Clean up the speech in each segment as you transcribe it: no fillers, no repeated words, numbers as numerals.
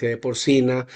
leche de porcina,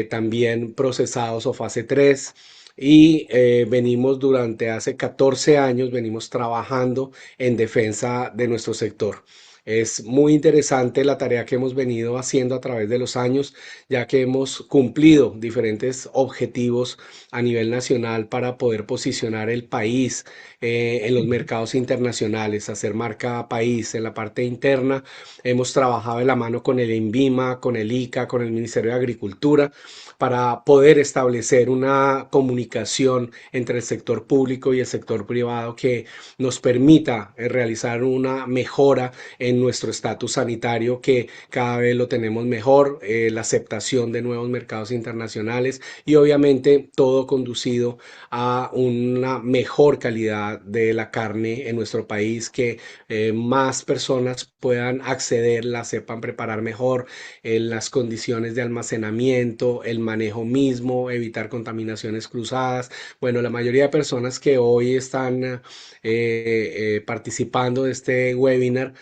también procesados o fase 3. Y venimos durante hace 14 años, venimos trabajando en defensa de nuestro sector. Es muy interesante la tarea que hemos venido haciendo a través de los años, ya que hemos cumplido diferentes objetivos a nivel nacional para poder posicionar el país en los mercados internacionales, hacer marca país. En la parte interna hemos trabajado de la mano con el INVIMA, con el ICA, con el Ministerio de Agricultura, para poder establecer una comunicación entre el sector público y el sector privado que nos permita realizar una mejora en nuestro estatus sanitario, que cada vez lo tenemos mejor, la aceptación de nuevos mercados internacionales y obviamente todo conducido a una mejor calidad de la carne en nuestro país, que más personas puedan acceder, la sepan preparar mejor, las condiciones de almacenamiento, el manejo mismo, evitar contaminaciones cruzadas. Bueno, la mayoría de personas que hoy están participando de este webinar,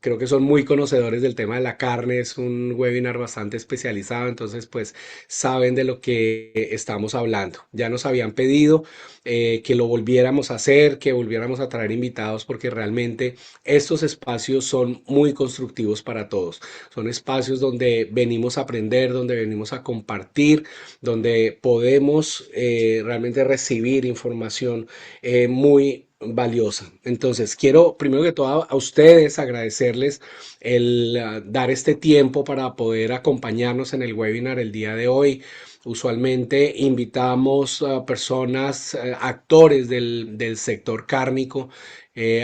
creo que son muy conocedores del tema de la carne. Es un webinar bastante especializado, entonces pues saben de lo que estamos hablando. Ya nos habían pedido que lo volviéramos a hacer, que volviéramos a traer invitados, porque realmente estos espacios son muy constructivos para todos. Son espacios donde venimos a aprender, donde venimos a compartir, donde podemos realmente recibir información muy valiosa. Entonces, quiero primero que todo a ustedes agradecerles el dar este tiempo para poder acompañarnos en el webinar el día de hoy. Usualmente invitamos a personas, actores del sector cárnico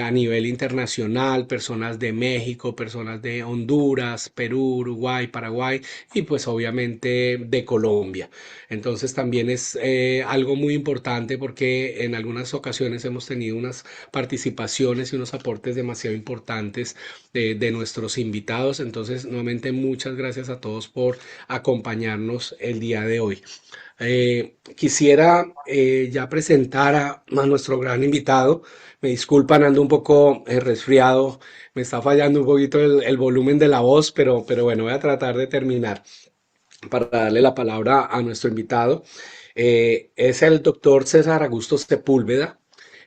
a nivel internacional, personas de México, personas de Honduras, Perú, Uruguay, Paraguay y pues obviamente de Colombia. Entonces también es algo muy importante, porque en algunas ocasiones hemos tenido unas participaciones y unos aportes demasiado importantes de nuestros invitados. Entonces nuevamente muchas gracias a todos por acompañarnos el día de hoy. Quisiera ya presentar a nuestro gran invitado. Me disculpan, ando un poco resfriado, me está fallando un poquito el volumen de la voz, pero bueno, voy a tratar de terminar para darle la palabra a nuestro invitado. Es el doctor César Augusto Sepúlveda.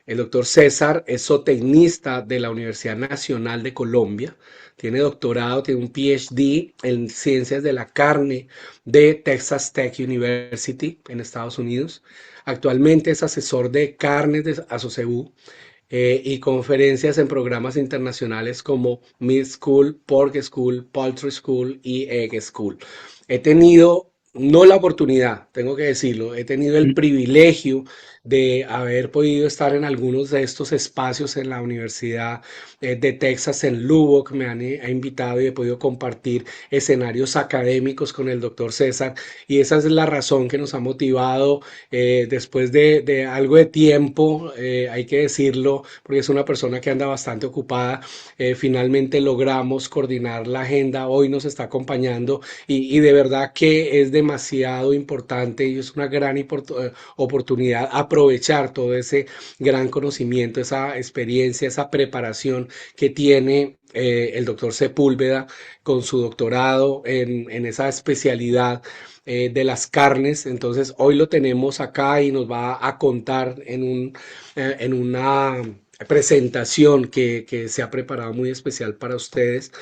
El doctor César es zootecnista de la Universidad Nacional de Colombia. Tiene doctorado, tiene un PhD en ciencias de la carne de Texas Tech University en Estados Unidos. Actualmente es asesor de carnes de ASOCEU y conferencias en programas internacionales como Meat School, Pork School, Poultry School y Egg School. He tenido, no la oportunidad, tengo que decirlo, he tenido el privilegio de haber podido estar en algunos de estos espacios en la Universidad de Texas en Lubbock. Me han invitado y he podido compartir escenarios académicos con el doctor César, y esa es la razón que nos ha motivado después de algo de tiempo, hay que decirlo, porque es una persona que anda bastante ocupada. Finalmente logramos coordinar la agenda, hoy nos está acompañando y de verdad que es demasiado importante y es una gran oportunidad aprovechar todo ese gran conocimiento, esa experiencia, esa preparación que tiene el doctor Sepúlveda con su doctorado en esa especialidad de las carnes. Entonces hoy lo tenemos acá y nos va a contar en una presentación que se ha preparado muy especial para ustedes,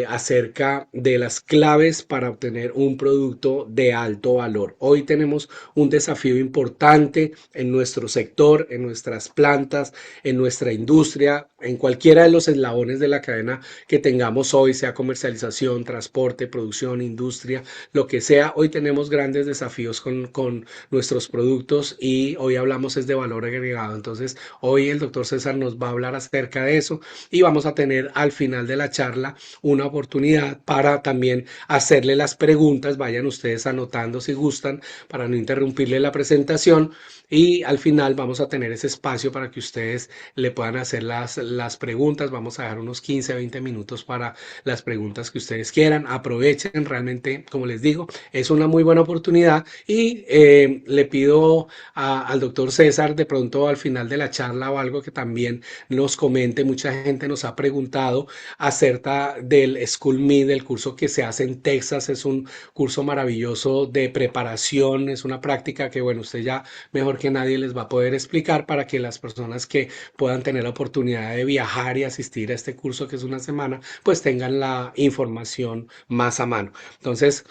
acerca de las claves para obtener un producto de alto valor. Hoy tenemos un desafío importante en nuestro sector, en nuestras plantas, en nuestra industria, en cualquiera de los eslabones de la cadena que tengamos hoy, sea comercialización, transporte, producción, industria, lo que sea. Hoy tenemos grandes desafíos con nuestros productos y hoy hablamos es de valor agregado. Entonces hoy el doctor César nos va a hablar acerca de eso y vamos a tener al final de la charla una oportunidad para también hacerle las preguntas. Vayan ustedes anotando si gustan para no interrumpirle la presentación, y al final vamos a tener ese espacio para que ustedes le puedan hacer las preguntas. Vamos a dar unos 15 a 20 minutos para las preguntas que ustedes quieran. Aprovechen, realmente, como les digo, es una muy buena oportunidad y le pido al doctor César de pronto al final de la charla o algo que también también nos comente. Mucha gente nos ha preguntado acerca del School Me, del curso que se hace en Texas. Es un curso maravilloso de preparación, es una práctica que, bueno, usted ya mejor que nadie les va a poder explicar para que las personas que puedan tener la oportunidad de viajar y asistir a este curso que es una semana, pues tengan la información más a mano. Entonces,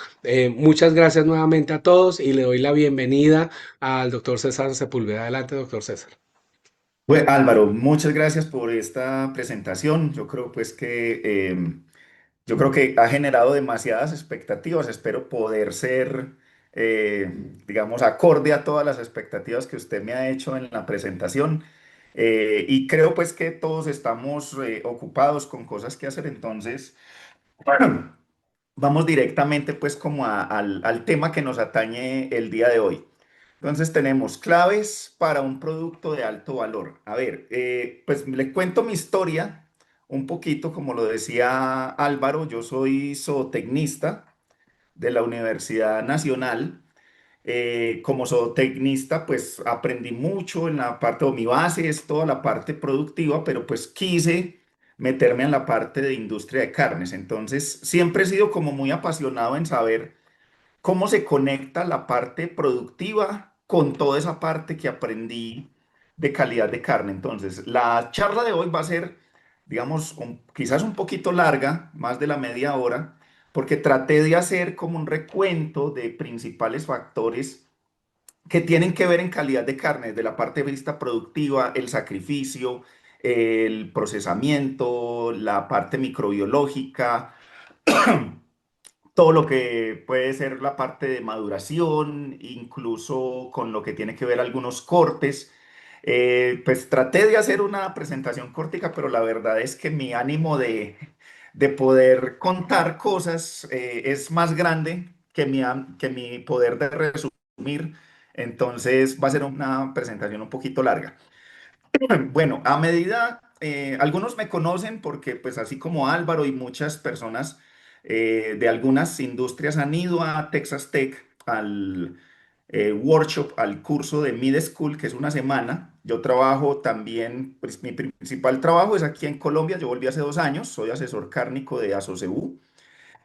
muchas gracias nuevamente a todos y le doy la bienvenida al doctor César Sepúlveda. Adelante, doctor César. Pues Álvaro, muchas gracias por esta presentación. Yo creo que ha generado demasiadas expectativas. Espero poder ser, digamos, acorde a todas las expectativas que usted me ha hecho en la presentación. Y creo pues que todos estamos ocupados con cosas que hacer. Entonces, vamos directamente pues como al tema que nos atañe el día de hoy. Entonces tenemos claves para un producto de alto valor. A ver, pues le cuento mi historia un poquito, como lo decía Álvaro, yo soy zootecnista de la Universidad Nacional. Como zootecnista, pues aprendí mucho en la parte, o mi base es toda la parte productiva, pero pues quise meterme en la parte de industria de carnes. Entonces, siempre he sido como muy apasionado en saber cómo se conecta la parte productiva con toda esa parte que aprendí de calidad de carne. Entonces, la charla de hoy va a ser, digamos, quizás un poquito larga, más de la media hora, porque traté de hacer como un recuento de principales factores que tienen que ver en calidad de carne, desde la parte de vista productiva, el sacrificio, el procesamiento, la parte microbiológica, todo lo que puede ser la parte de maduración, incluso con lo que tiene que ver algunos cortes. Pues traté de hacer una presentación cortica, pero la verdad es que mi ánimo de poder contar cosas es más grande que que mi poder de resumir. Entonces va a ser una presentación un poquito larga. Bueno, a medida, algunos me conocen porque pues así como Álvaro y muchas personas de algunas industrias han ido a Texas Tech al workshop, al curso de Mid School, que es una semana. Yo trabajo también, pues mi principal trabajo es aquí en Colombia. Yo volví hace 2 años, soy asesor cárnico de Asoceu,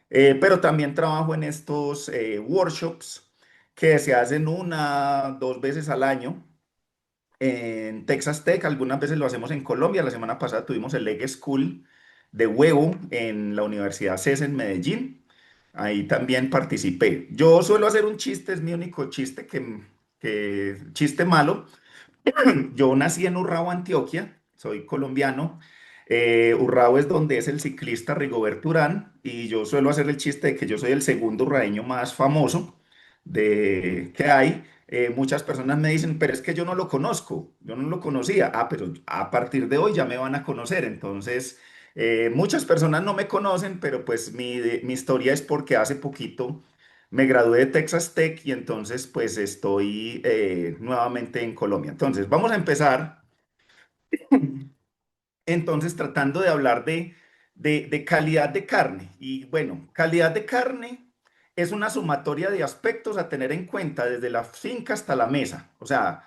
pero también trabajo en estos workshops que se hacen 1, 2 veces al año en Texas Tech. Algunas veces lo hacemos en Colombia. La semana pasada tuvimos el Egg School de huevo en la Universidad CES en Medellín. Ahí también participé. Yo suelo hacer un chiste, es mi único chiste chiste malo. Yo nací en Urrao, Antioquia, soy colombiano. Urrao es donde es el ciclista Rigoberto Urán y yo suelo hacer el chiste de que yo soy el segundo urraeño más famoso que hay. Muchas personas me dicen, pero es que yo no lo conozco, yo no lo conocía. Ah, pero a partir de hoy ya me van a conocer. Entonces, muchas personas no me conocen, pero pues mi historia es porque hace poquito me gradué de Texas Tech y entonces pues estoy nuevamente en Colombia. Entonces, vamos a empezar entonces tratando de hablar de calidad de carne. Y bueno, calidad de carne es una sumatoria de aspectos a tener en cuenta desde la finca hasta la mesa. O sea,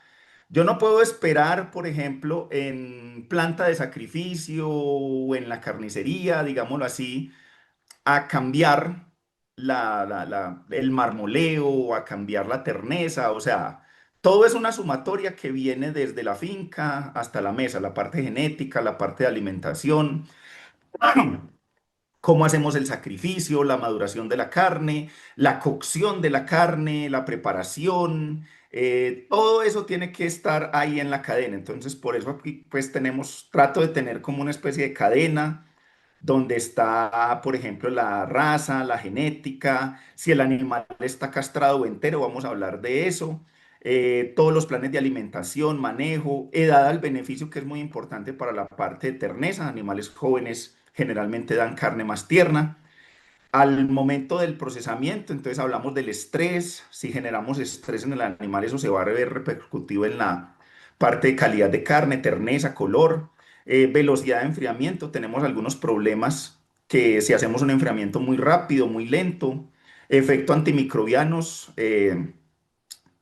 yo no puedo esperar, por ejemplo, en planta de sacrificio o en la carnicería, digámoslo así, a cambiar el marmoleo o a cambiar la terneza. O sea, todo es una sumatoria que viene desde la finca hasta la mesa, la parte genética, la parte de alimentación, cómo hacemos el sacrificio, la maduración de la carne, la cocción de la carne, la preparación. Todo eso tiene que estar ahí en la cadena. Entonces, por eso aquí pues trato de tener como una especie de cadena donde está, por ejemplo, la raza, la genética, si el animal está castrado o entero, vamos a hablar de eso, todos los planes de alimentación, manejo, edad al beneficio, que es muy importante para la parte de terneza. Animales jóvenes generalmente dan carne más tierna. Al momento del procesamiento, entonces hablamos del estrés. Si generamos estrés en el animal, eso se va a ver repercutido en la parte de calidad de carne, terneza, color, velocidad de enfriamiento. Tenemos algunos problemas que si hacemos un enfriamiento muy rápido, muy lento, efecto antimicrobianos.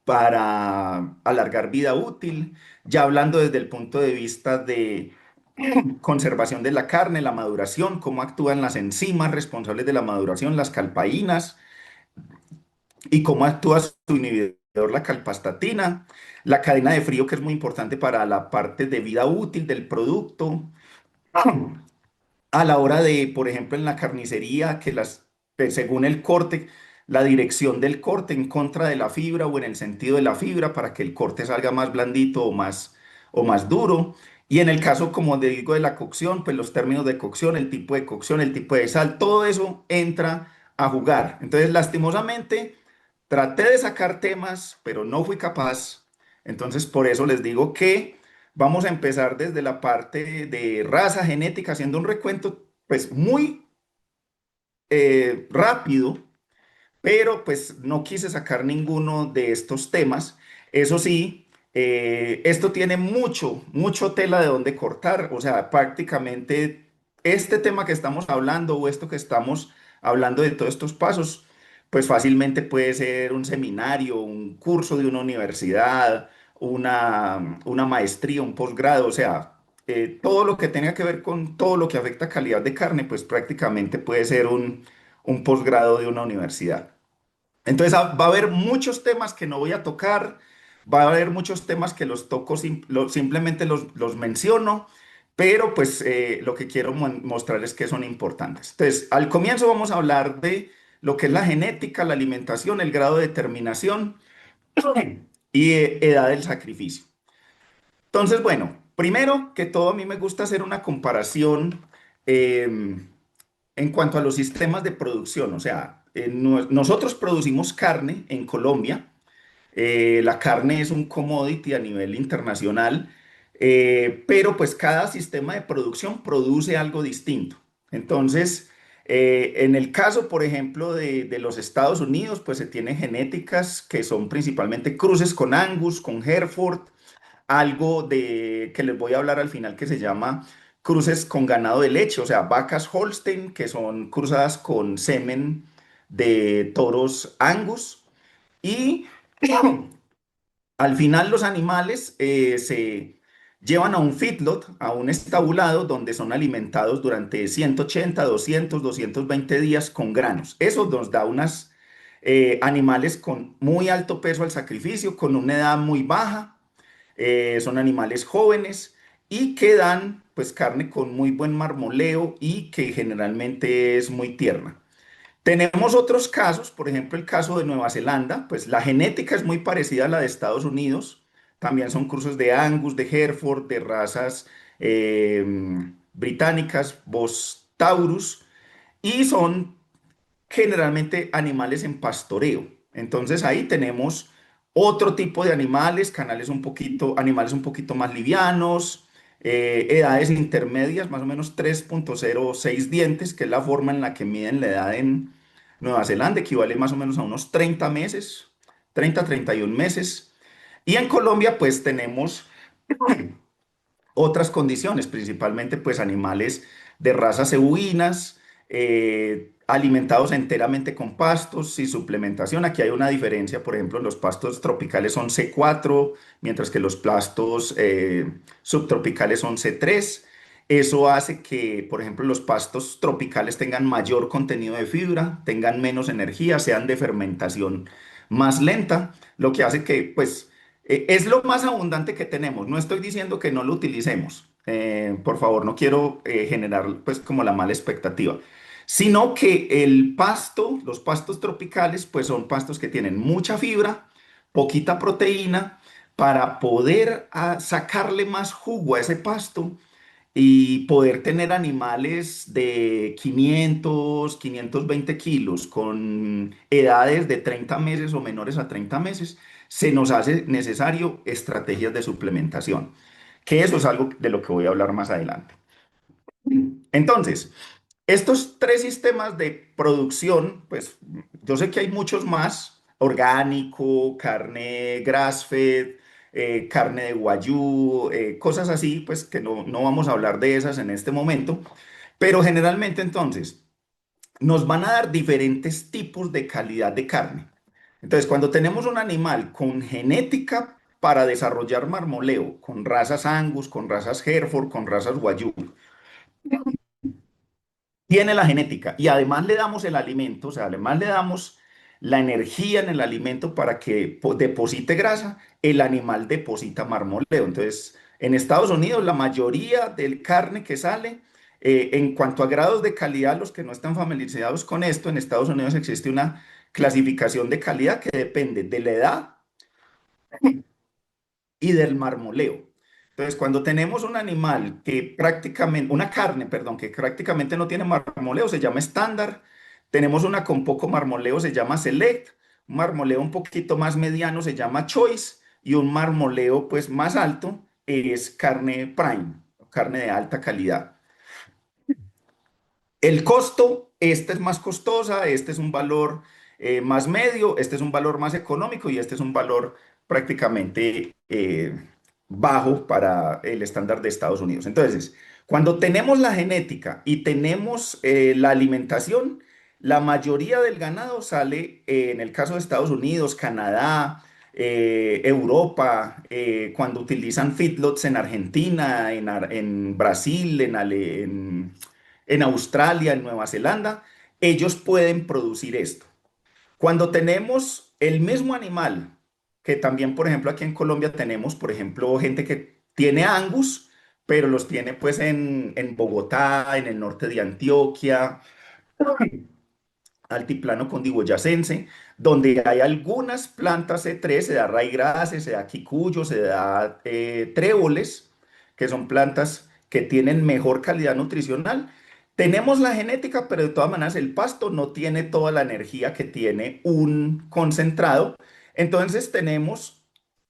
para alargar vida útil, ya hablando desde el punto de vista de conservación de la carne, la maduración, cómo actúan las enzimas responsables de la maduración, las calpaínas, y cómo actúa su inhibidor, la calpastatina, la cadena de frío, que es muy importante para la parte de vida útil del producto, a la hora de, por ejemplo, en la carnicería, según el corte, la dirección del corte en contra de la fibra o en el sentido de la fibra para que el corte salga más blandito o más duro. Y en el caso, como te digo, de la cocción, pues los términos de cocción, el tipo de cocción, el tipo de sal, todo eso entra a jugar. Entonces, lastimosamente, traté de sacar temas, pero no fui capaz. Entonces, por eso les digo que vamos a empezar desde la parte de raza genética, haciendo un recuento, pues muy rápido, pero pues no quise sacar ninguno de estos temas. Eso sí, esto tiene mucho tela de donde cortar. O sea, prácticamente este tema que estamos hablando o esto que estamos hablando de todos estos pasos, pues fácilmente puede ser un seminario, un curso de una universidad, una maestría, un posgrado. O sea, todo lo que tenga que ver con todo lo que afecta a calidad de carne, pues prácticamente puede ser un posgrado de una universidad. Entonces va a haber muchos temas que no voy a tocar, va a haber muchos temas que los toco, simplemente los menciono, pero pues lo que quiero mostrarles que son importantes. Entonces, al comienzo vamos a hablar de lo que es la genética, la alimentación, el grado de determinación y edad del sacrificio. Entonces, bueno, primero que todo a mí me gusta hacer una comparación em, en cuanto a los sistemas de producción. O sea, nosotros producimos carne en Colombia. La carne es un commodity a nivel internacional, pero pues cada sistema de producción produce algo distinto. Entonces, en el caso, por ejemplo, de los Estados Unidos, pues se tienen genéticas que son principalmente cruces con Angus, con Hereford, algo de que les voy a hablar al final que se llama cruces con ganado de leche, o sea, vacas Holstein, que son cruzadas con semen de toros Angus. Y al final los animales se llevan a un feedlot, a un estabulado, donde son alimentados durante 180, 200, 220 días con granos. Eso nos da unas animales con muy alto peso al sacrificio, con una edad muy baja, son animales jóvenes y que dan pues carne con muy buen marmoleo y que generalmente es muy tierna. Tenemos otros casos, por ejemplo el caso de Nueva Zelanda, pues la genética es muy parecida a la de Estados Unidos, también son cruces de Angus, de Hereford, de razas eh, británicas, Bos Taurus, y son generalmente animales en pastoreo. Entonces ahí tenemos otro tipo de animales, animales un poquito más livianos, edades intermedias, más o menos 3,06 dientes, que es la forma en la que miden la edad en Nueva Zelanda, equivale más o menos a unos 30 meses, 31 meses. Y en Colombia pues tenemos otras condiciones, principalmente pues animales de razas cebuinas, alimentados enteramente con pastos y suplementación. Aquí hay una diferencia, por ejemplo, los pastos tropicales son C4, mientras que los pastos subtropicales son C3. Eso hace que, por ejemplo, los pastos tropicales tengan mayor contenido de fibra, tengan menos energía, sean de fermentación más lenta, lo que hace que, pues, es lo más abundante que tenemos. No estoy diciendo que no lo utilicemos. Por favor, no quiero generar pues como la mala expectativa. Sino que el pasto, los pastos tropicales, pues son pastos que tienen mucha fibra, poquita proteína, para poder sacarle más jugo a ese pasto y poder tener animales de 520 kilos con edades de 30 meses o menores a 30 meses, se nos hace necesario estrategias de suplementación, que eso es algo de lo que voy a hablar más adelante. Entonces, estos tres sistemas de producción, pues yo sé que hay muchos más, orgánico, carne grass-fed, carne de guayú, cosas así, pues que no vamos a hablar de esas en este momento, pero generalmente entonces nos van a dar diferentes tipos de calidad de carne. Entonces, cuando tenemos un animal con genética para desarrollar marmoleo, con razas Angus, con razas Hereford, con razas Wagyu, tiene la genética y además le damos el alimento, o sea, además le damos la energía en el alimento para que deposite grasa, el animal deposita marmoleo. Entonces, en Estados Unidos, la mayoría del carne que sale, en cuanto a grados de calidad, los que no están familiarizados con esto, en Estados Unidos existe una clasificación de calidad que depende de la edad y del marmoleo. Entonces, cuando tenemos un animal que prácticamente, una carne, perdón, que prácticamente no tiene marmoleo, se llama estándar. Tenemos una con poco marmoleo, se llama select. Un marmoleo un poquito más mediano se llama choice. Y un marmoleo pues más alto es carne prime, carne de alta calidad. El costo, esta es más costosa, este es un valor más medio, este es un valor más económico y este es un valor prácticamente bajo para el estándar de Estados Unidos. Entonces, cuando tenemos la genética y tenemos la alimentación, la mayoría del ganado sale, en el caso de Estados Unidos, Canadá, Europa, cuando utilizan feedlots en Argentina, en Brasil, en Australia, en Nueva Zelanda, ellos pueden producir esto. Cuando tenemos el mismo animal, que también, por ejemplo, aquí en Colombia tenemos, por ejemplo, gente que tiene Angus, pero los tiene pues en Bogotá, en el norte de Antioquia, altiplano cundiboyacense, donde hay algunas plantas C3, se da raigrase, se da quicuyo, se da tréboles, que son plantas que tienen mejor calidad nutricional. Tenemos la genética, pero de todas maneras el pasto no tiene toda la energía que tiene un concentrado. Entonces tenemos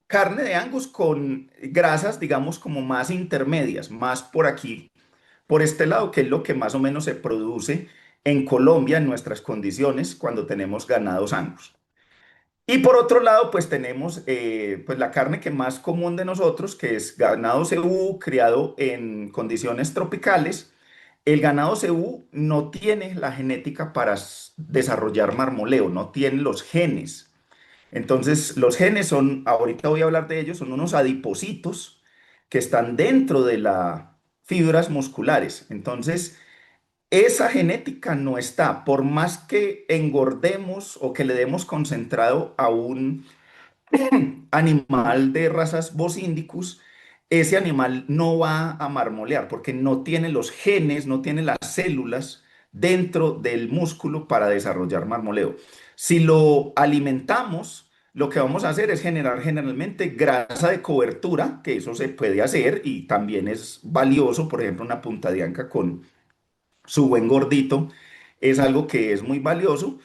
carne de Angus con grasas, digamos, como más intermedias, más por aquí por este lado, que es lo que más o menos se produce en Colombia en nuestras condiciones cuando tenemos ganados Angus. Y por otro lado, pues tenemos pues la carne que más común de nosotros, que es ganado cebú criado en condiciones tropicales. El ganado cebú no tiene la genética para desarrollar marmoleo, no tiene los genes. Entonces, los genes son, ahorita voy a hablar de ellos, son unos adipocitos que están dentro de las fibras musculares. Entonces, esa genética no está. Por más que engordemos o que le demos concentrado a un animal de razas Bosindicus, ese animal no va a marmolear porque no tiene los genes, no tiene las células dentro del músculo para desarrollar marmoleo. Si lo alimentamos, lo que vamos a hacer es generar generalmente grasa de cobertura, que eso se puede hacer y también es valioso, por ejemplo, una punta de anca con su buen gordito es algo que es muy valioso,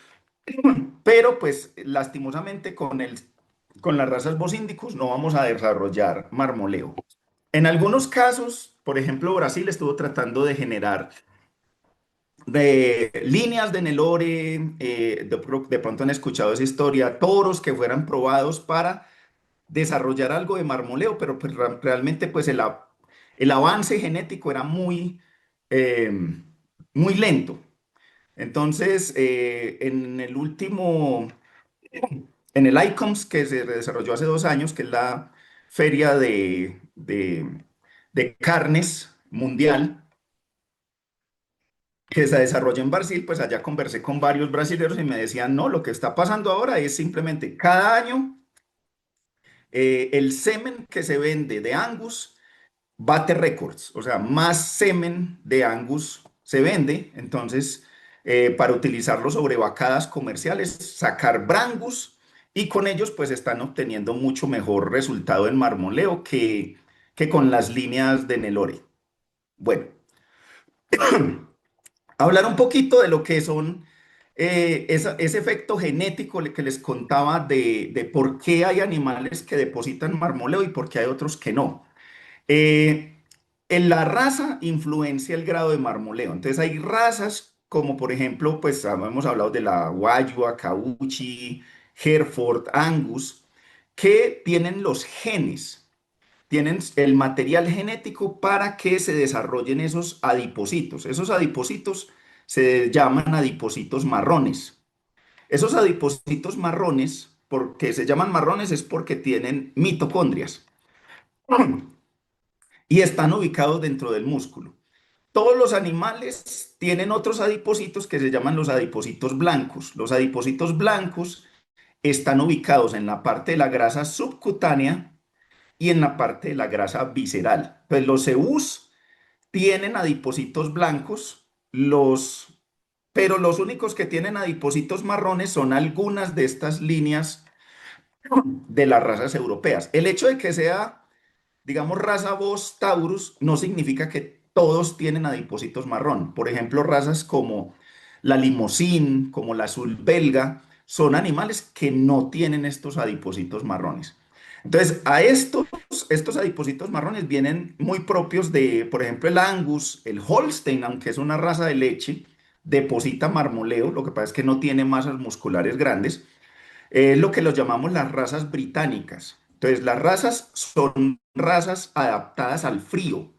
pero pues lastimosamente con las razas bosíndicos no vamos a desarrollar marmoleo. En algunos casos, por ejemplo, Brasil estuvo tratando de generar líneas de Nelore, de pronto han escuchado esa historia, toros que fueran probados para desarrollar algo de marmoleo, pero pues realmente pues el avance genético era eh, muy lento. Entonces, en el ICOMS que se desarrolló hace 2 años, que es la feria de carnes mundial, que se desarrolla en Brasil, pues allá conversé con varios brasileños y me decían, no, lo que está pasando ahora es simplemente cada año el semen que se vende de Angus bate récords, o sea, más semen de Angus se vende, entonces, para utilizarlo sobre vacadas comerciales, sacar Brangus y con ellos pues están obteniendo mucho mejor resultado en marmoleo que con las líneas de Nelore. Bueno, hablar un poquito de lo que son ese efecto genético que les contaba de por qué hay animales que depositan marmoleo y por qué hay otros que no. Eh, en la raza influencia el grado de marmoleo. Entonces hay razas como por ejemplo, pues hemos hablado de la Wagyu, Akauchi, Hereford, Angus, que tienen los genes, tienen el material genético para que se desarrollen esos adipocitos. Esos adipocitos se llaman adipocitos marrones. Esos adipocitos marrones porque se llaman marrones es porque tienen mitocondrias y están ubicados dentro del músculo. Todos los animales tienen otros adipocitos que se llaman los adipocitos blancos. Los adipocitos blancos están ubicados en la parte de la grasa subcutánea y en la parte de la grasa visceral. Pues los cebús tienen adipocitos blancos, pero los únicos que tienen adipocitos marrones son algunas de estas líneas de las razas europeas. El hecho de que sea, digamos, raza Bos Taurus no significa que todos tienen adipocitos marrón. Por ejemplo, razas como la limosín, como la azul belga, son animales que no tienen estos adipocitos marrones. Entonces, estos adipocitos marrones vienen muy propios de, por ejemplo, el Angus, el Holstein, aunque es una raza de leche, deposita marmoleo, lo que pasa es que no tiene masas musculares grandes, es lo que los llamamos las razas británicas. Entonces, las razas son razas adaptadas al frío,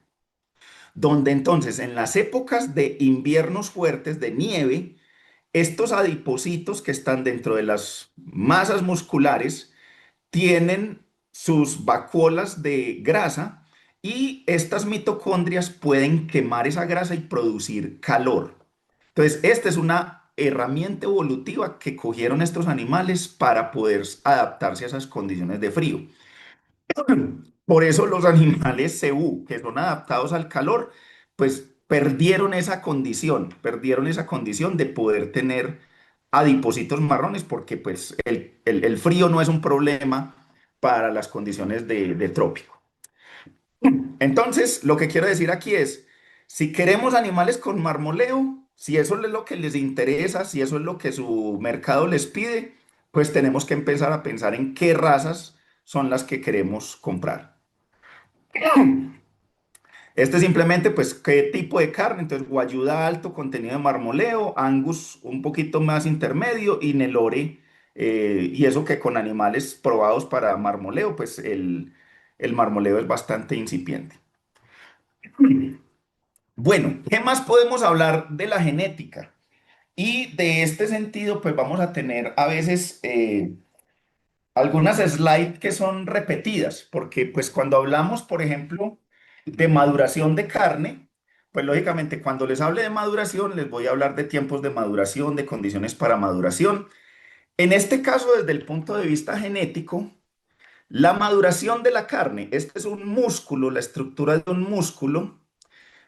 donde entonces en las épocas de inviernos fuertes, de nieve, estos adipocitos que están dentro de las masas musculares tienen sus vacuolas de grasa y estas mitocondrias pueden quemar esa grasa y producir calor. Entonces, esta es una herramienta evolutiva que cogieron estos animales para poder adaptarse a esas condiciones de frío. Por eso los animales cebú, que son adaptados al calor, pues perdieron esa condición de poder tener adipocitos marrones, porque pues el frío no es un problema para las condiciones de trópico. Entonces, lo que quiero decir aquí es, si queremos animales con marmoleo, si eso es lo que les interesa, si eso es lo que su mercado les pide, pues tenemos que empezar a pensar en qué razas son las que queremos comprar. Este simplemente, pues, qué tipo de carne. Entonces, guayuda alto contenido de marmoleo, Angus un poquito más intermedio y Nelore, y eso que con animales probados para marmoleo, pues el marmoleo es bastante incipiente. Bueno, ¿qué más podemos hablar de la genética? Y de este sentido, pues vamos a tener a veces algunas slides que son repetidas, porque pues cuando hablamos, por ejemplo, de maduración de carne, pues lógicamente cuando les hable de maduración, les voy a hablar de tiempos de maduración, de condiciones para maduración. En este caso, desde el punto de vista genético, la maduración de la carne, este es un músculo, la estructura de un músculo,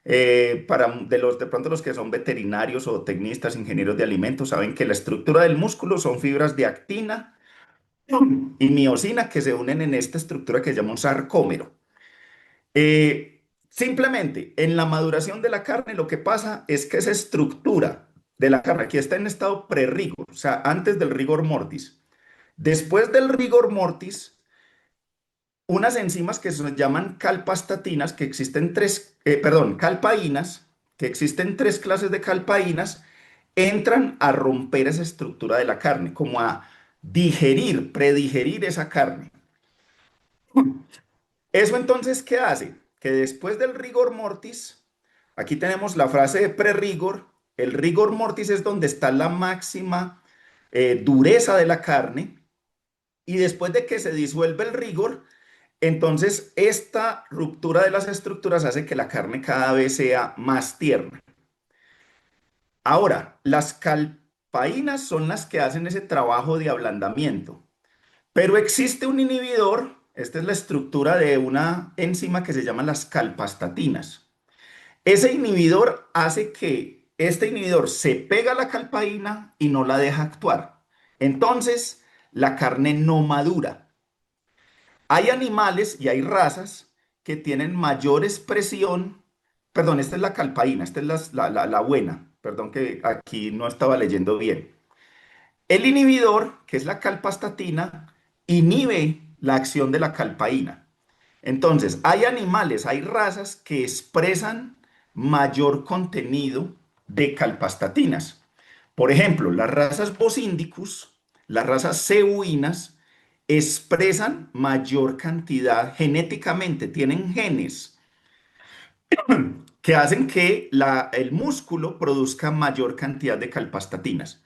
de pronto los que son veterinarios o tecnistas, ingenieros de alimentos, saben que la estructura del músculo son fibras de actina y miosina que se unen en esta estructura que se llama un sarcómero. Simplemente en la maduración de la carne lo que pasa es que esa estructura de la carne aquí está en estado prerrigor, o sea, antes del rigor mortis. Después del rigor mortis, unas enzimas que se llaman calpastatinas, que existen calpaínas, que existen tres clases de calpaínas, entran a romper esa estructura de la carne, como a predigerir esa carne. ¿Eso entonces qué hace? Que después del rigor mortis, aquí tenemos la frase de prerigor, el rigor mortis es donde está la máxima dureza de la carne, y después de que se disuelve el rigor, entonces esta ruptura de las estructuras hace que la carne cada vez sea más tierna. Ahora, las calpaínas son las que hacen ese trabajo de ablandamiento. Pero existe un inhibidor, esta es la estructura de una enzima que se llama las calpastatinas. Ese inhibidor hace que este inhibidor se pega a la calpaína y no la deja actuar. Entonces, la carne no madura. Hay animales y hay razas que tienen mayor expresión, perdón, esta es la calpaína, esta es la buena, perdón que aquí no estaba leyendo bien. El inhibidor, que es la calpastatina, inhibe la acción de la calpaína. Entonces, hay animales, hay razas que expresan mayor contenido de calpastatinas. Por ejemplo, las razas Bosindicus, las razas cebuinas, expresan mayor cantidad genéticamente, tienen genes que hacen que el músculo produzca mayor cantidad de calpastatinas.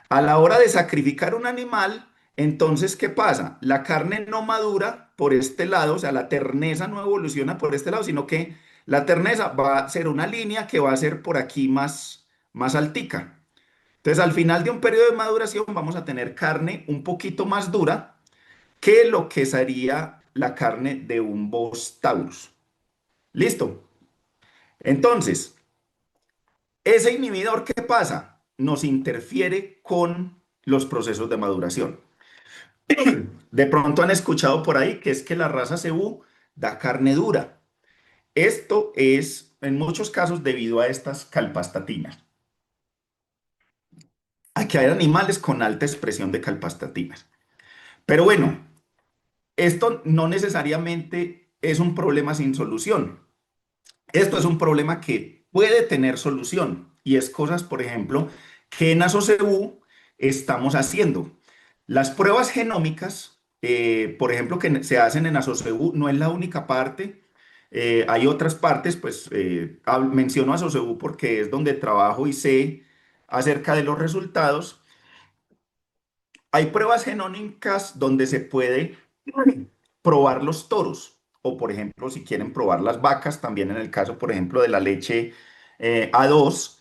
A la hora de sacrificar un animal, Entonces, ¿qué pasa? La carne no madura por este lado, o sea, la terneza no evoluciona por este lado, sino que la terneza va a ser una línea que va a ser por aquí más altica. Entonces, al final de un periodo de maduración vamos a tener carne un poquito más dura que lo que sería la carne de un Bos taurus. ¿Listo? Entonces, ese inhibidor, ¿qué pasa? Nos interfiere con los procesos de maduración. De pronto han escuchado por ahí que es que la raza cebú da carne dura. Esto es en muchos casos debido a estas calpastatinas. Aquí hay animales con alta expresión de calpastatinas. Pero bueno, esto no necesariamente es un problema sin solución. Esto es un problema que puede tener solución y es cosas, por ejemplo, que en ASOCEU estamos haciendo. Las pruebas genómicas, por ejemplo, que se hacen en ASOCEU, no es la única parte. Hay otras partes, pues menciono ASOCEU porque es donde trabajo y sé acerca de los resultados. Hay pruebas genómicas donde se puede probar los toros, o por ejemplo, si quieren probar las vacas, también en el caso, por ejemplo, de la leche A2,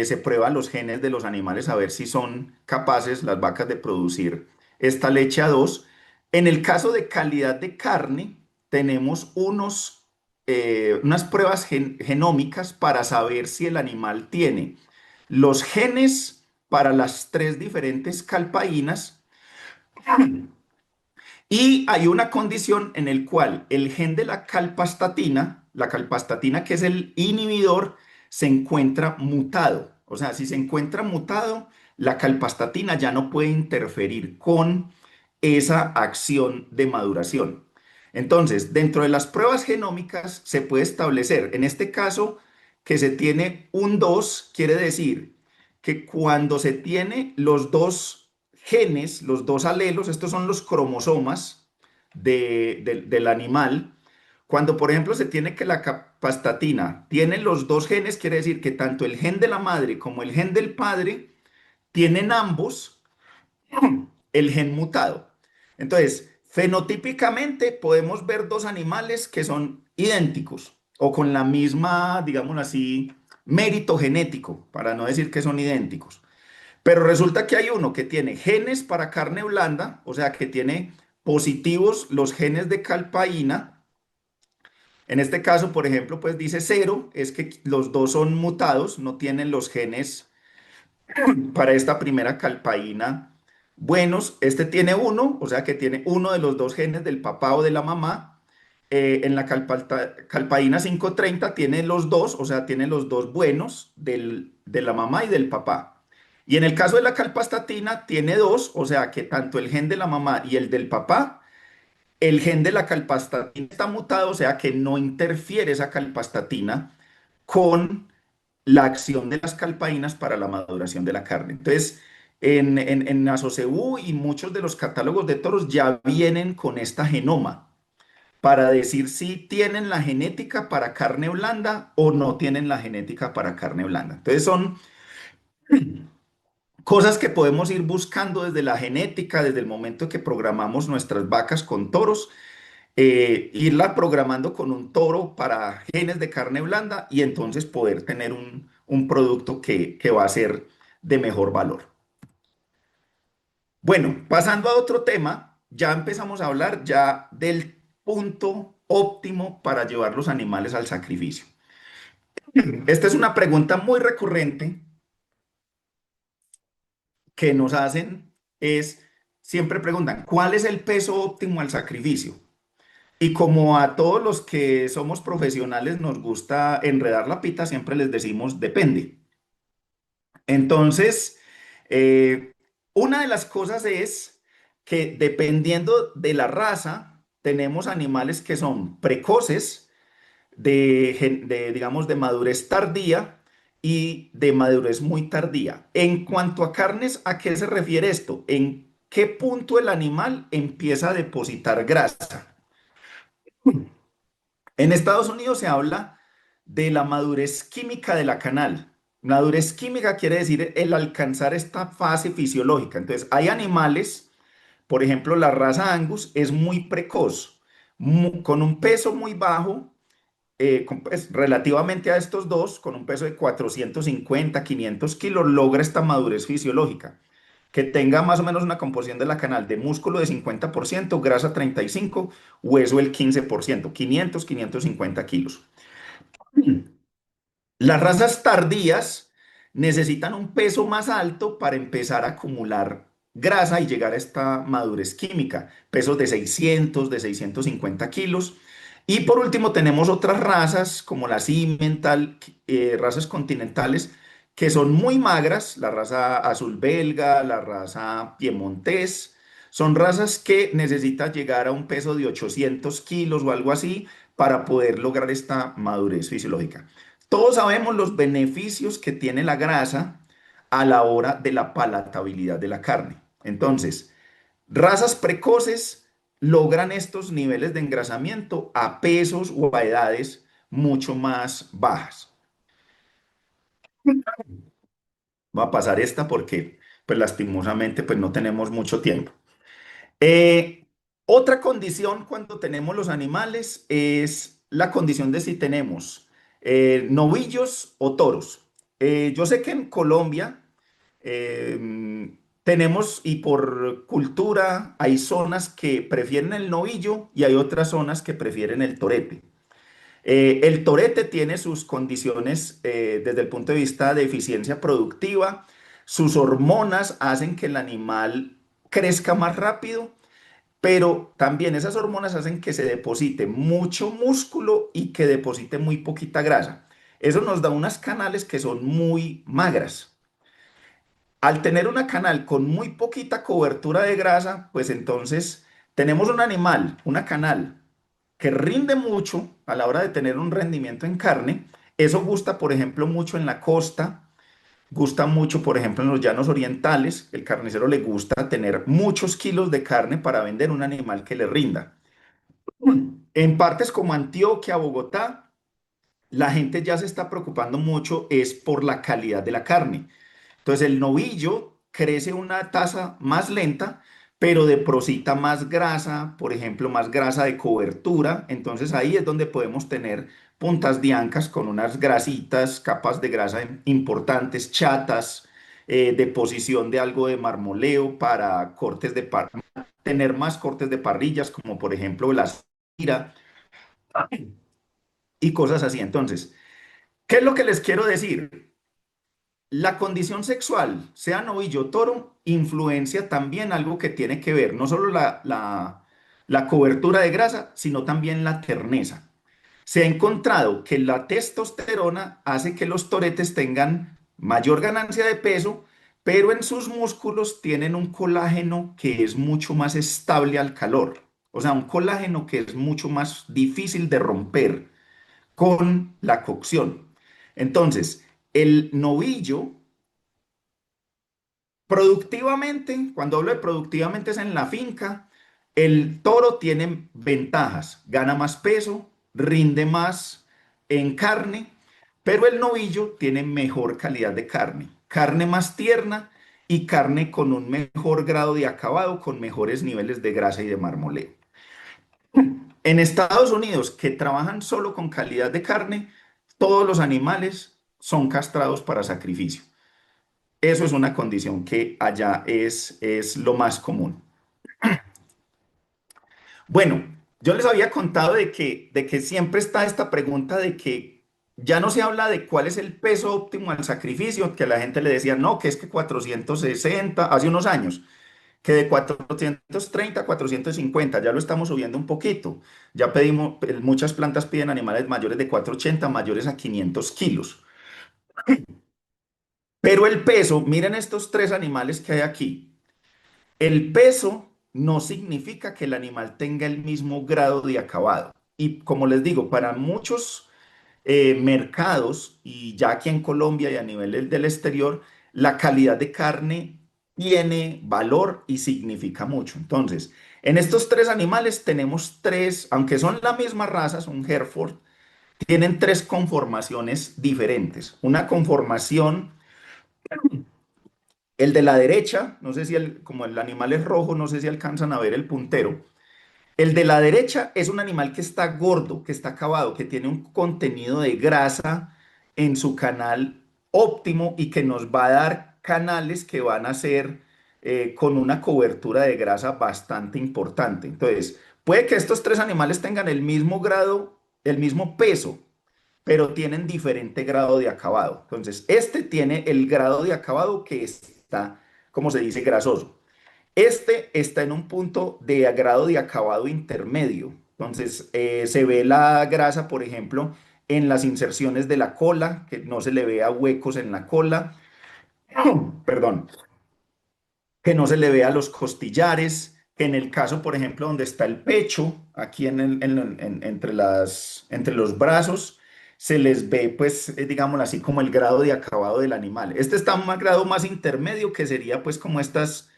se prueban los genes de los animales a ver si son capaces las vacas de producir esta leche A2. En el caso de calidad de carne, tenemos unas pruebas genómicas para saber si el animal tiene los genes para las tres diferentes calpaínas y hay una condición en el cual el gen de la calpastatina que es el inhibidor, se encuentra mutado. O sea, si se encuentra mutado, la calpastatina ya no puede interferir con esa acción de maduración. Entonces, dentro de las pruebas genómicas se puede establecer, en este caso, que se tiene un 2 quiere decir que cuando se tiene los dos genes, los dos alelos, estos son los cromosomas del animal. Cuando, por ejemplo, se tiene que la capastatina tiene los dos genes, quiere decir que tanto el gen de la madre como el gen del padre tienen ambos el gen mutado. Entonces, fenotípicamente podemos ver dos animales que son idénticos o con la misma, digamos así, mérito genético, para no decir que son idénticos. Pero resulta que hay uno que tiene genes para carne blanda, o sea, que tiene positivos los genes de calpaína. En este caso, por ejemplo, pues dice cero, es que los dos son mutados, no tienen los genes para esta primera calpaína buenos. Este tiene uno, o sea que tiene uno de los dos genes del papá o de la mamá. En la calpaína 530 tiene los dos, o sea, tiene los dos buenos de la mamá y del papá. Y en el caso de la calpastatina tiene dos, o sea que tanto el gen de la mamá y el del papá, el gen de la calpastatina está mutado, o sea que no interfiere esa calpastatina con la acción de las calpaínas para la maduración de la carne. Entonces, en Asoceu y muchos de los catálogos de toros ya vienen con esta genoma para decir si tienen la genética para carne blanda o no tienen la genética para carne blanda. Entonces, son cosas que podemos ir buscando desde la genética, desde el momento que programamos nuestras vacas con toros, irla programando con un toro para genes de carne blanda y entonces poder tener un producto que va a ser de mejor valor. Bueno, pasando a otro tema, ya empezamos a hablar ya del punto óptimo para llevar los animales al sacrificio. Esta es una pregunta muy recurrente que nos hacen, es, siempre preguntan, ¿cuál es el peso óptimo al sacrificio? Y como a todos los que somos profesionales nos gusta enredar la pita, siempre les decimos depende. Entonces, eh, una de las cosas es que dependiendo de la raza, tenemos animales que son precoces, digamos, de madurez tardía y de madurez muy tardía. En cuanto a carnes, ¿a qué se refiere esto? ¿En qué punto el animal empieza a depositar grasa? En Estados Unidos se habla de la madurez química de la canal. Madurez química quiere decir el alcanzar esta fase fisiológica. Entonces, hay animales, Por ejemplo, la raza Angus es muy precoz, con un peso muy bajo, pues, relativamente a estos dos, con un peso de 450, 500 kilos, logra esta madurez fisiológica. Que tenga más o menos una composición de la canal de músculo de 50%, grasa 35%, hueso el 15%, 500, 550 kilos. Las razas tardías necesitan un peso más alto para empezar a acumular grasa y llegar a esta madurez química, pesos de 600, de 650 kilos. Y por último tenemos otras razas como las Emmental, razas continentales, que son muy magras, la raza azul belga, la raza piemontés. Son razas que necesitan llegar a un peso de 800 kilos o algo así para poder lograr esta madurez fisiológica. Todos sabemos los beneficios que tiene la grasa a la hora de la palatabilidad de la carne. Entonces, razas precoces logran estos niveles de engrasamiento a pesos o a edades mucho más bajas. Voy a pasar esta porque, pues lastimosamente, pues no tenemos mucho tiempo. Eh, Otra condición cuando tenemos los animales es la condición de si tenemos novillos o toros. Yo sé que en Colombia tenemos, y por cultura, hay zonas que prefieren el novillo y hay otras zonas que prefieren el torete. El torete tiene sus condiciones desde el punto de vista de eficiencia productiva. Sus hormonas hacen que el animal crezca más rápido, pero también esas hormonas hacen que se deposite mucho músculo y que deposite muy poquita grasa. Eso nos da unas canales que son muy magras. Al tener una canal con muy poquita cobertura de grasa, pues entonces tenemos un animal, una canal que rinde mucho a la hora de tener un rendimiento en carne. Eso gusta, por ejemplo, mucho en la costa, gusta mucho, por ejemplo, en los llanos orientales. El carnicero le gusta tener muchos kilos de carne para vender un animal que le rinda. En partes como Antioquia, Bogotá, la gente ya se está preocupando mucho es por la calidad de la carne. Entonces el novillo crece a una tasa más lenta, pero deposita más grasa, por ejemplo, más grasa de cobertura. Entonces ahí es donde podemos tener puntas de ancas con unas grasitas, capas de grasa importantes, chatas, deposición de algo de marmoleo para cortes de tener más cortes de parrillas, como por ejemplo la cira y cosas así. Entonces, ¿qué es lo que les quiero decir? La condición sexual, sea novillo o toro, influencia también algo que tiene que ver, no solo la cobertura de grasa, sino también la terneza. Se ha encontrado que la testosterona hace que los toretes tengan mayor ganancia de peso, pero en sus músculos tienen un colágeno que es mucho más estable al calor. O sea, un colágeno que es mucho más difícil de romper con la cocción. Entonces, el novillo, productivamente, cuando hablo de productivamente es en la finca, el toro tiene ventajas, gana más peso, rinde más en carne, pero el novillo tiene mejor calidad de carne, carne más tierna y carne con un mejor grado de acabado, con mejores niveles de grasa y de marmoleo. En Estados Unidos, que trabajan solo con calidad de carne, todos los animales son castrados para sacrificio. Eso es una condición que allá es lo más común. Bueno, yo les había contado de que siempre está esta pregunta de que ya no se habla de cuál es el peso óptimo al sacrificio, que la gente le decía, no, que es que 460, hace unos años, que de 430 a 450, ya lo estamos subiendo un poquito. Ya pedimos, muchas plantas piden animales mayores de 480, mayores a 500 kilos. Pero el peso, miren estos tres animales que hay aquí. El peso no significa que el animal tenga el mismo grado de acabado. Y como les digo, para muchos mercados, y ya aquí en Colombia y a nivel del exterior, la calidad de carne tiene valor y significa mucho. Entonces, en estos tres animales tenemos tres, aunque son la misma raza, son Hereford, tienen tres conformaciones diferentes. Una conformación El de la derecha, no sé si como el animal es rojo, no sé si alcanzan a ver el puntero. El de la derecha es un animal que está gordo, que está acabado, que tiene un contenido de grasa en su canal óptimo y que nos va a dar canales que van a ser con una cobertura de grasa bastante importante. Entonces, puede que estos tres animales tengan el mismo grado, el mismo peso, pero tienen diferente grado de acabado. Entonces, este tiene el grado de acabado que está, como se dice, grasoso. Este está en un punto de grado de acabado intermedio. Entonces, se ve la grasa, por ejemplo, en las inserciones de la cola, que no se le vea huecos en la cola, perdón, que no se le vea los costillares, que en el caso, por ejemplo, donde está el pecho, aquí entre los brazos, se les ve, pues, digámoslo así, como el grado de acabado del animal. Este está en un grado más intermedio, que sería, pues, como estas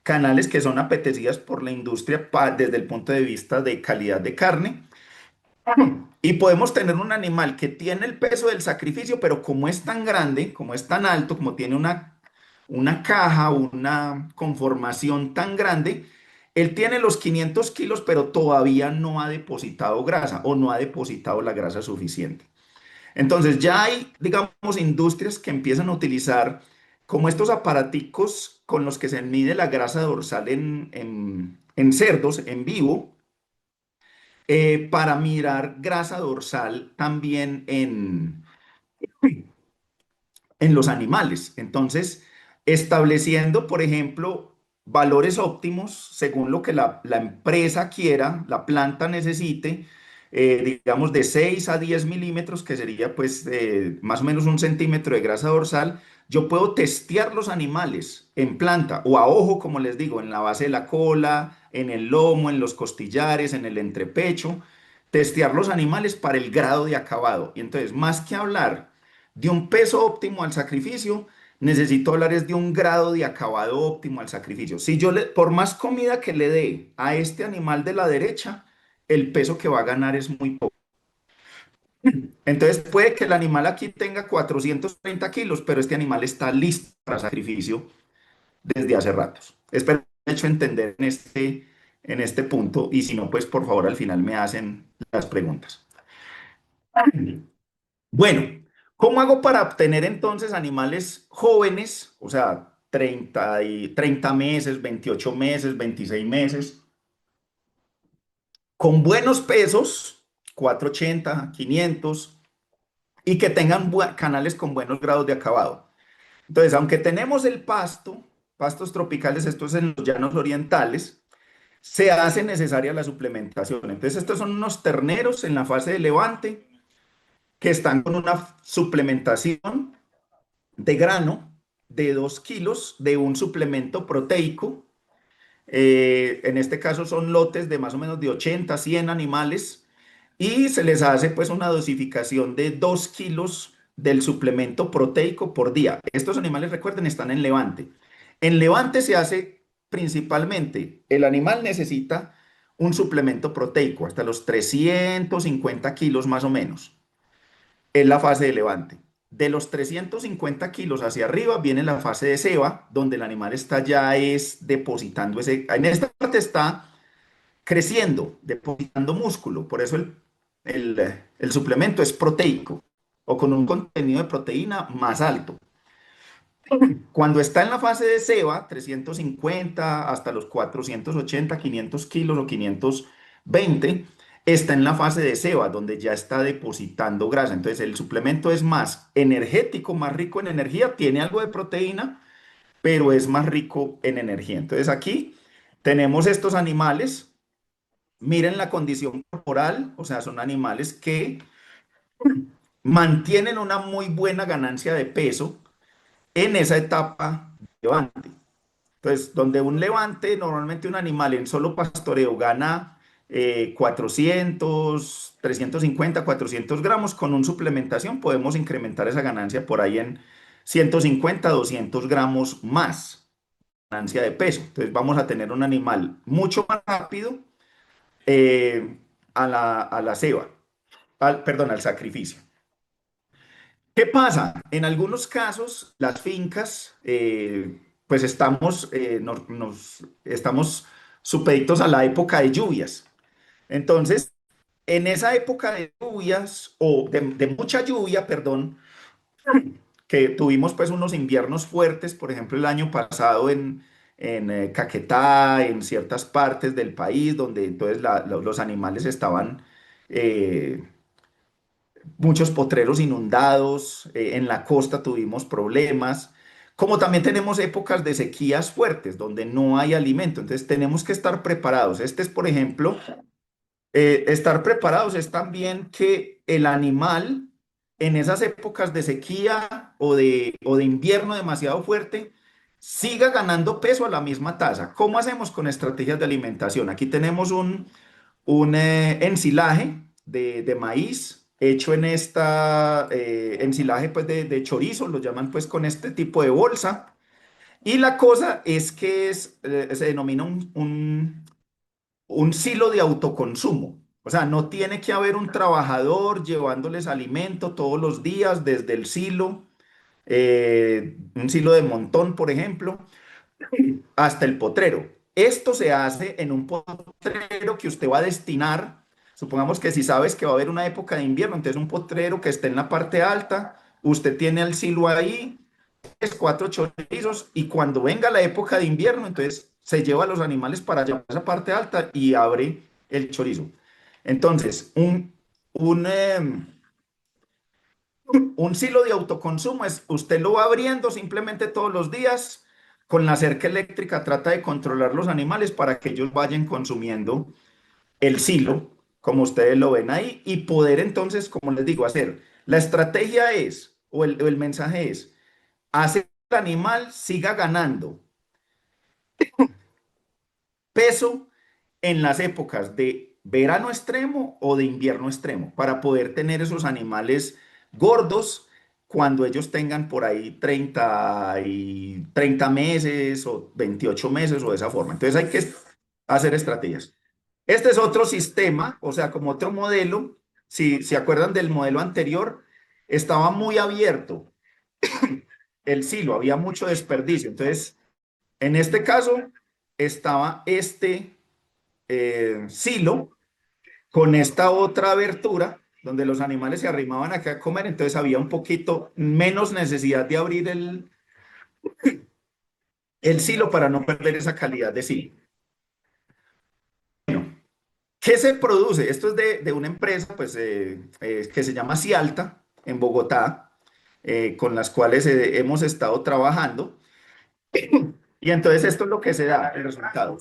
canales que son apetecidas por la industria desde el punto de vista de calidad de carne. Y podemos tener un animal que tiene el peso del sacrificio, pero como es tan grande, como es tan alto, como tiene una caja, una conformación tan grande, él tiene los 500 kilos, pero todavía no ha depositado grasa o no ha depositado la grasa suficiente. Entonces ya hay, digamos, industrias que empiezan a utilizar como estos aparaticos con los que se mide la grasa dorsal en cerdos en vivo, para mirar grasa dorsal también en los animales. Entonces, estableciendo, por ejemplo, valores óptimos según lo que la empresa quiera, la planta necesite, digamos de 6 a 10 milímetros, que sería pues más o menos un centímetro de grasa dorsal. Yo puedo testear los animales en planta o a ojo, como les digo, en la base de la cola, en el lomo, en los costillares, en el entrepecho, testear los animales para el grado de acabado. Y entonces, más que hablar de un peso óptimo al sacrificio, necesito hablar es de un grado de acabado óptimo al sacrificio. Si yo por más comida que le dé a este animal de la derecha, el peso que va a ganar es muy poco. Entonces puede que el animal aquí tenga 430 kilos, pero este animal está listo para sacrificio desde hace ratos. Espero haber hecho entender en este punto y si no, pues por favor al final me hacen las preguntas. Bueno, ¿cómo hago para obtener entonces animales jóvenes, o sea, 30 meses, 28 meses, 26 meses, con buenos pesos, 480, 500, y que tengan canales con buenos grados de acabado? Entonces, aunque tenemos el pasto, pastos tropicales, estos en los llanos orientales, se hace necesaria la suplementación. Entonces, estos son unos terneros en la fase de levante que están con una suplementación de grano de 2 kilos de un suplemento proteico. En este caso son lotes de más o menos de 80 100 animales y se les hace pues una dosificación de 2 kilos del suplemento proteico por día. Estos animales, recuerden, están en levante. En levante se hace principalmente, el animal necesita un suplemento proteico hasta los 350 kilos más o menos. Es la fase de levante. De los 350 kilos hacia arriba viene la fase de ceba, donde el animal está ya es depositando ese, en esta parte está creciendo, depositando músculo. Por eso el suplemento es proteico o con un contenido de proteína más alto. Cuando está en la fase de ceba, 350 hasta los 480, 500 kilos o 520, está en la fase de ceba, donde ya está depositando grasa. Entonces el suplemento es más energético, más rico en energía, tiene algo de proteína, pero es más rico en energía. Entonces aquí tenemos estos animales, miren la condición corporal, o sea, son animales que mantienen una muy buena ganancia de peso en esa etapa de levante. Entonces, donde un levante, normalmente un animal en solo pastoreo gana 400, 350, 400 gramos, con una suplementación podemos incrementar esa ganancia por ahí en 150, 200 gramos más ganancia de peso. Entonces vamos a tener un animal mucho más rápido eh, a la ceba, perdón, al sacrificio. ¿Qué pasa? En algunos casos, las fincas, pues estamos, estamos supeditos a la época de lluvias. Entonces, en esa época de lluvias, o de mucha lluvia, perdón, que tuvimos pues unos inviernos fuertes, por ejemplo, el año pasado en Caquetá, en ciertas partes del país, donde entonces los animales estaban, eh, muchos potreros inundados, en la costa tuvimos problemas, como también tenemos épocas de sequías fuertes, donde no hay alimento, entonces tenemos que estar preparados. Este es, por ejemplo, estar preparados es también que el animal en esas épocas de sequía o de invierno demasiado fuerte siga ganando peso a la misma tasa. ¿Cómo hacemos con estrategias de alimentación? Aquí tenemos un ensilaje de maíz hecho en esta ensilaje pues de chorizo, lo llaman pues con este tipo de bolsa. Y la cosa es que se denomina un silo de autoconsumo. O sea, no tiene que haber un trabajador llevándoles alimento todos los días desde el silo, un silo de montón, por ejemplo, hasta el potrero. Esto se hace en un potrero que usted va a destinar. Supongamos que si sabes que va a haber una época de invierno, entonces un potrero que esté en la parte alta, usted tiene el silo ahí, cuatro chorizos, y cuando venga la época de invierno, entonces se lleva a los animales para allá, a esa parte alta, y abre el chorizo. Entonces, un silo de autoconsumo es, usted lo va abriendo simplemente todos los días, con la cerca eléctrica trata de controlar los animales para que ellos vayan consumiendo el silo, como ustedes lo ven ahí, y poder entonces, como les digo, hacer. La estrategia es, o el mensaje es, hacer que el animal siga ganando peso en las épocas de verano extremo o de invierno extremo, para poder tener esos animales gordos cuando ellos tengan por ahí 30 meses o 28 meses o de esa forma. Entonces hay que hacer estrategias. Este es otro sistema, o sea, como otro modelo. Si se acuerdan del modelo anterior, estaba muy abierto el silo, había mucho desperdicio. Entonces, en este caso, estaba este silo con esta otra abertura donde los animales se arrimaban acá a comer, entonces había un poquito menos necesidad de abrir el silo para no perder esa calidad de silo. ¿Qué se produce? Esto es de una empresa pues, que se llama Cialta en Bogotá, con las cuales hemos estado trabajando. Y entonces esto es lo que se da, el resultado.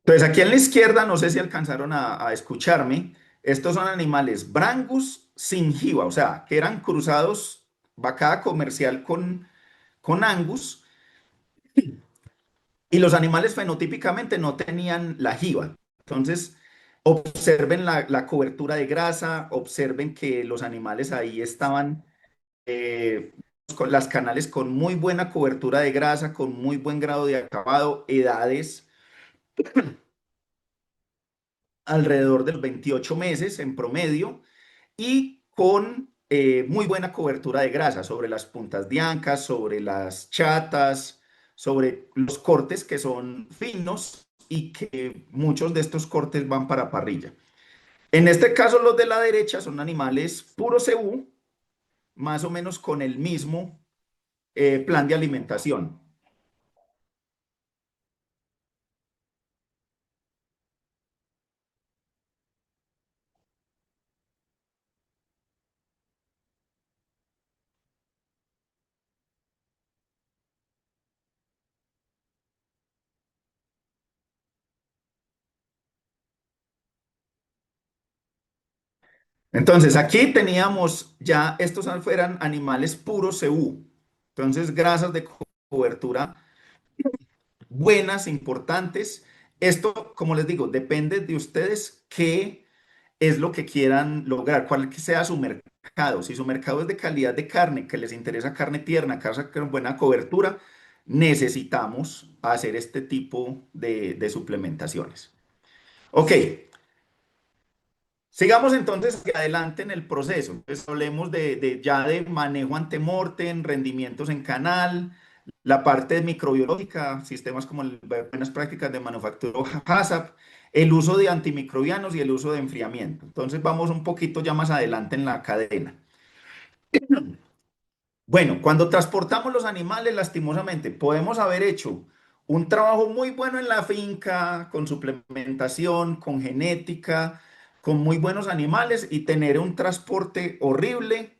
Entonces, aquí en la izquierda, no sé si alcanzaron a escucharme, estos son animales brangus sin jiba, o sea, que eran cruzados vacada comercial con angus, y los animales fenotípicamente no tenían la jiba. Entonces, observen la cobertura de grasa, observen que los animales ahí estaban con las canales con muy buena cobertura de grasa, con muy buen grado de acabado, edades alrededor de los 28 meses en promedio y con muy buena cobertura de grasa sobre las puntas de ancas, sobre las chatas, sobre los cortes que son finos y que muchos de estos cortes van para parrilla. En este caso, los de la derecha son animales puro cebú, más o menos con el mismo plan de alimentación. Entonces, aquí teníamos ya, estos fueran animales puros cebú. Entonces, grasas de cobertura buenas, importantes. Esto, como les digo, depende de ustedes qué es lo que quieran lograr, cuál que sea su mercado. mercado. Si su mercado es de calidad de carne, que les interesa carne tierna, carne con buena cobertura, necesitamos hacer este tipo de suplementaciones. Ok, sigamos entonces hacia adelante en el proceso. Pues hablemos ya de manejo antemortem, rendimientos en canal, la parte microbiológica, sistemas como buenas prácticas de manufactura HACCP, el uso de antimicrobianos y el uso de enfriamiento. Entonces vamos un poquito ya más adelante en la cadena. Bueno, cuando transportamos los animales, lastimosamente, podemos haber hecho un trabajo muy bueno en la finca, con suplementación, con genética, con muy buenos animales y tener un transporte horrible.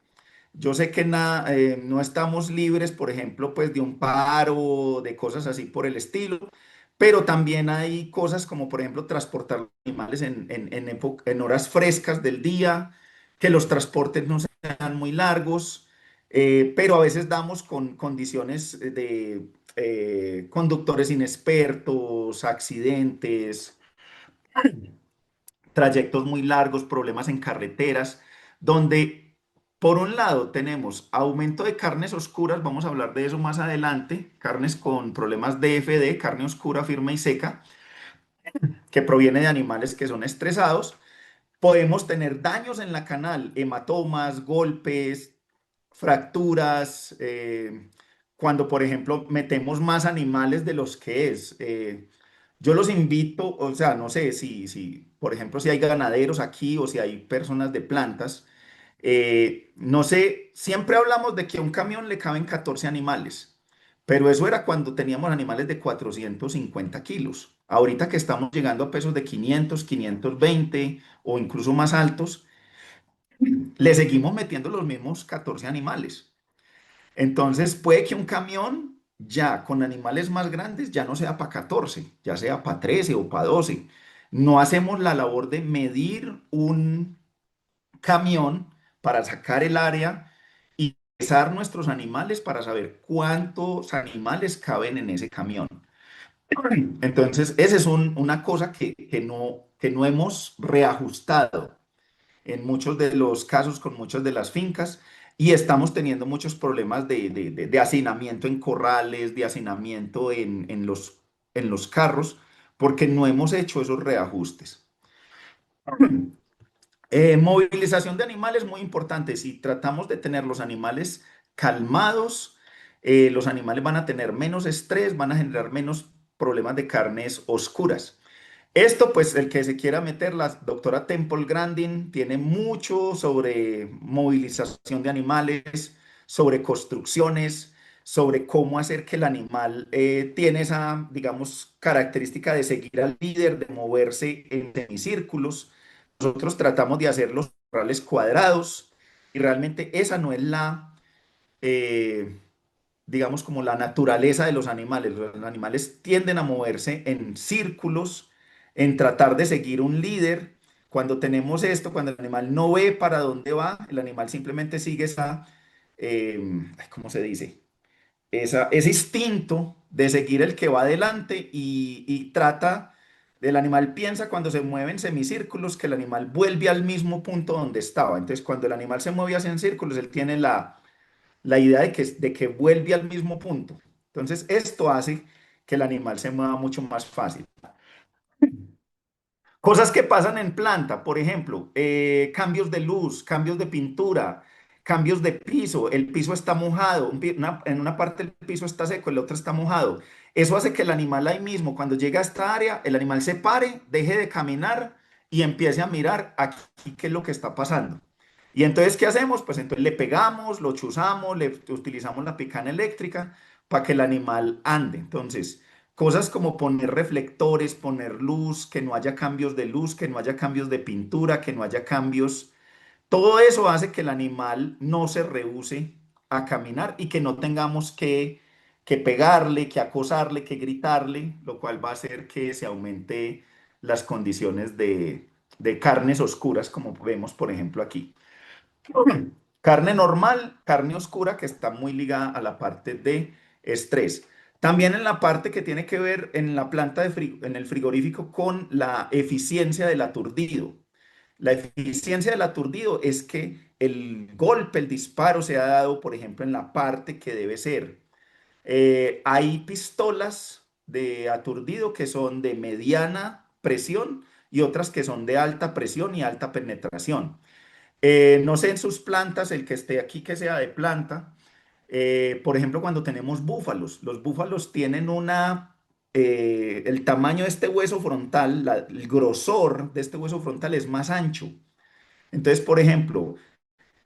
Yo sé que no estamos libres, por ejemplo, pues de un paro, de cosas así por el estilo, pero también hay cosas como, por ejemplo, transportar animales en horas frescas del día, que los transportes no sean muy largos, pero a veces damos con condiciones de conductores inexpertos, accidentes, trayectos muy largos, problemas en carreteras, donde por un lado tenemos aumento de carnes oscuras, vamos a hablar de eso más adelante, carnes con problemas DFD, carne oscura, firme y seca, que proviene de animales que son estresados. Podemos tener daños en la canal, hematomas, golpes, fracturas, cuando por ejemplo metemos más animales de los que es. Yo los invito, o sea, no sé si, por ejemplo, si hay ganaderos aquí o si hay personas de plantas, no sé, siempre hablamos de que a un camión le caben 14 animales, pero eso era cuando teníamos animales de 450 kilos. Ahorita que estamos llegando a pesos de 500, 520 o incluso más altos, le seguimos metiendo los mismos 14 animales. Entonces puede que un camión ya con animales más grandes ya no sea para 14, ya sea para 13 o para 12. No hacemos la labor de medir un camión para sacar el área y pesar nuestros animales para saber cuántos animales caben en ese camión. Entonces, esa es una cosa que no hemos reajustado en muchos de los casos con muchas de las fincas y estamos teniendo muchos problemas de hacinamiento en corrales, de hacinamiento en los carros, porque no hemos hecho esos reajustes. Movilización de animales muy importante. Si tratamos de tener los animales calmados, los animales van a tener menos estrés, van a generar menos problemas de carnes oscuras. Esto, pues, el que se quiera meter, la doctora Temple Grandin tiene mucho sobre movilización de animales, sobre construcciones, sobre cómo hacer que el animal tiene esa, digamos, característica de seguir al líder, de moverse en semicírculos. Nosotros tratamos de hacer los corrales cuadrados y realmente esa no es eh, digamos, como la naturaleza de los animales. Los animales tienden a moverse en círculos, en tratar de seguir un líder. Cuando tenemos esto, cuando el animal no ve para dónde va, el animal simplemente sigue ¿cómo se dice? Ese instinto de seguir el que va adelante y trata, el animal piensa cuando se mueve en semicírculos que el animal vuelve al mismo punto donde estaba. Entonces, cuando el animal se mueve hacia en círculos, él tiene la idea de que vuelve al mismo punto. Entonces, esto hace que el animal se mueva mucho más fácil. Cosas que pasan en planta, por ejemplo, cambios de luz, cambios de pintura, cambios de piso. El piso está mojado, en una parte el piso está seco, en la otra está mojado. Eso hace que el animal ahí mismo, cuando llega a esta área, el animal se pare, deje de caminar y empiece a mirar aquí qué es lo que está pasando. Y entonces, ¿qué hacemos? Pues entonces le pegamos, lo chuzamos, le utilizamos la picana eléctrica para que el animal ande. Entonces, cosas como poner reflectores, poner luz, que no haya cambios de luz, que no haya cambios de pintura, que no haya cambios. Todo eso hace que el animal no se rehúse a caminar y que no tengamos que pegarle, que acosarle, que gritarle, lo cual va a hacer que se aumente las condiciones de carnes oscuras, como vemos, por ejemplo, aquí. Carne normal, carne oscura, que está muy ligada a la parte de estrés. También en la parte que tiene que ver en la planta en el frigorífico con la eficiencia del aturdido. La eficiencia del aturdido es que el golpe, el disparo se ha dado, por ejemplo, en la parte que debe ser. Hay pistolas de aturdido que son de mediana presión y otras que son de alta presión y alta penetración. No sé en sus plantas, el que esté aquí que sea de planta, por ejemplo, cuando tenemos búfalos, los búfalos tienen el tamaño de este hueso frontal, el grosor de este hueso frontal es más ancho. Entonces, por ejemplo,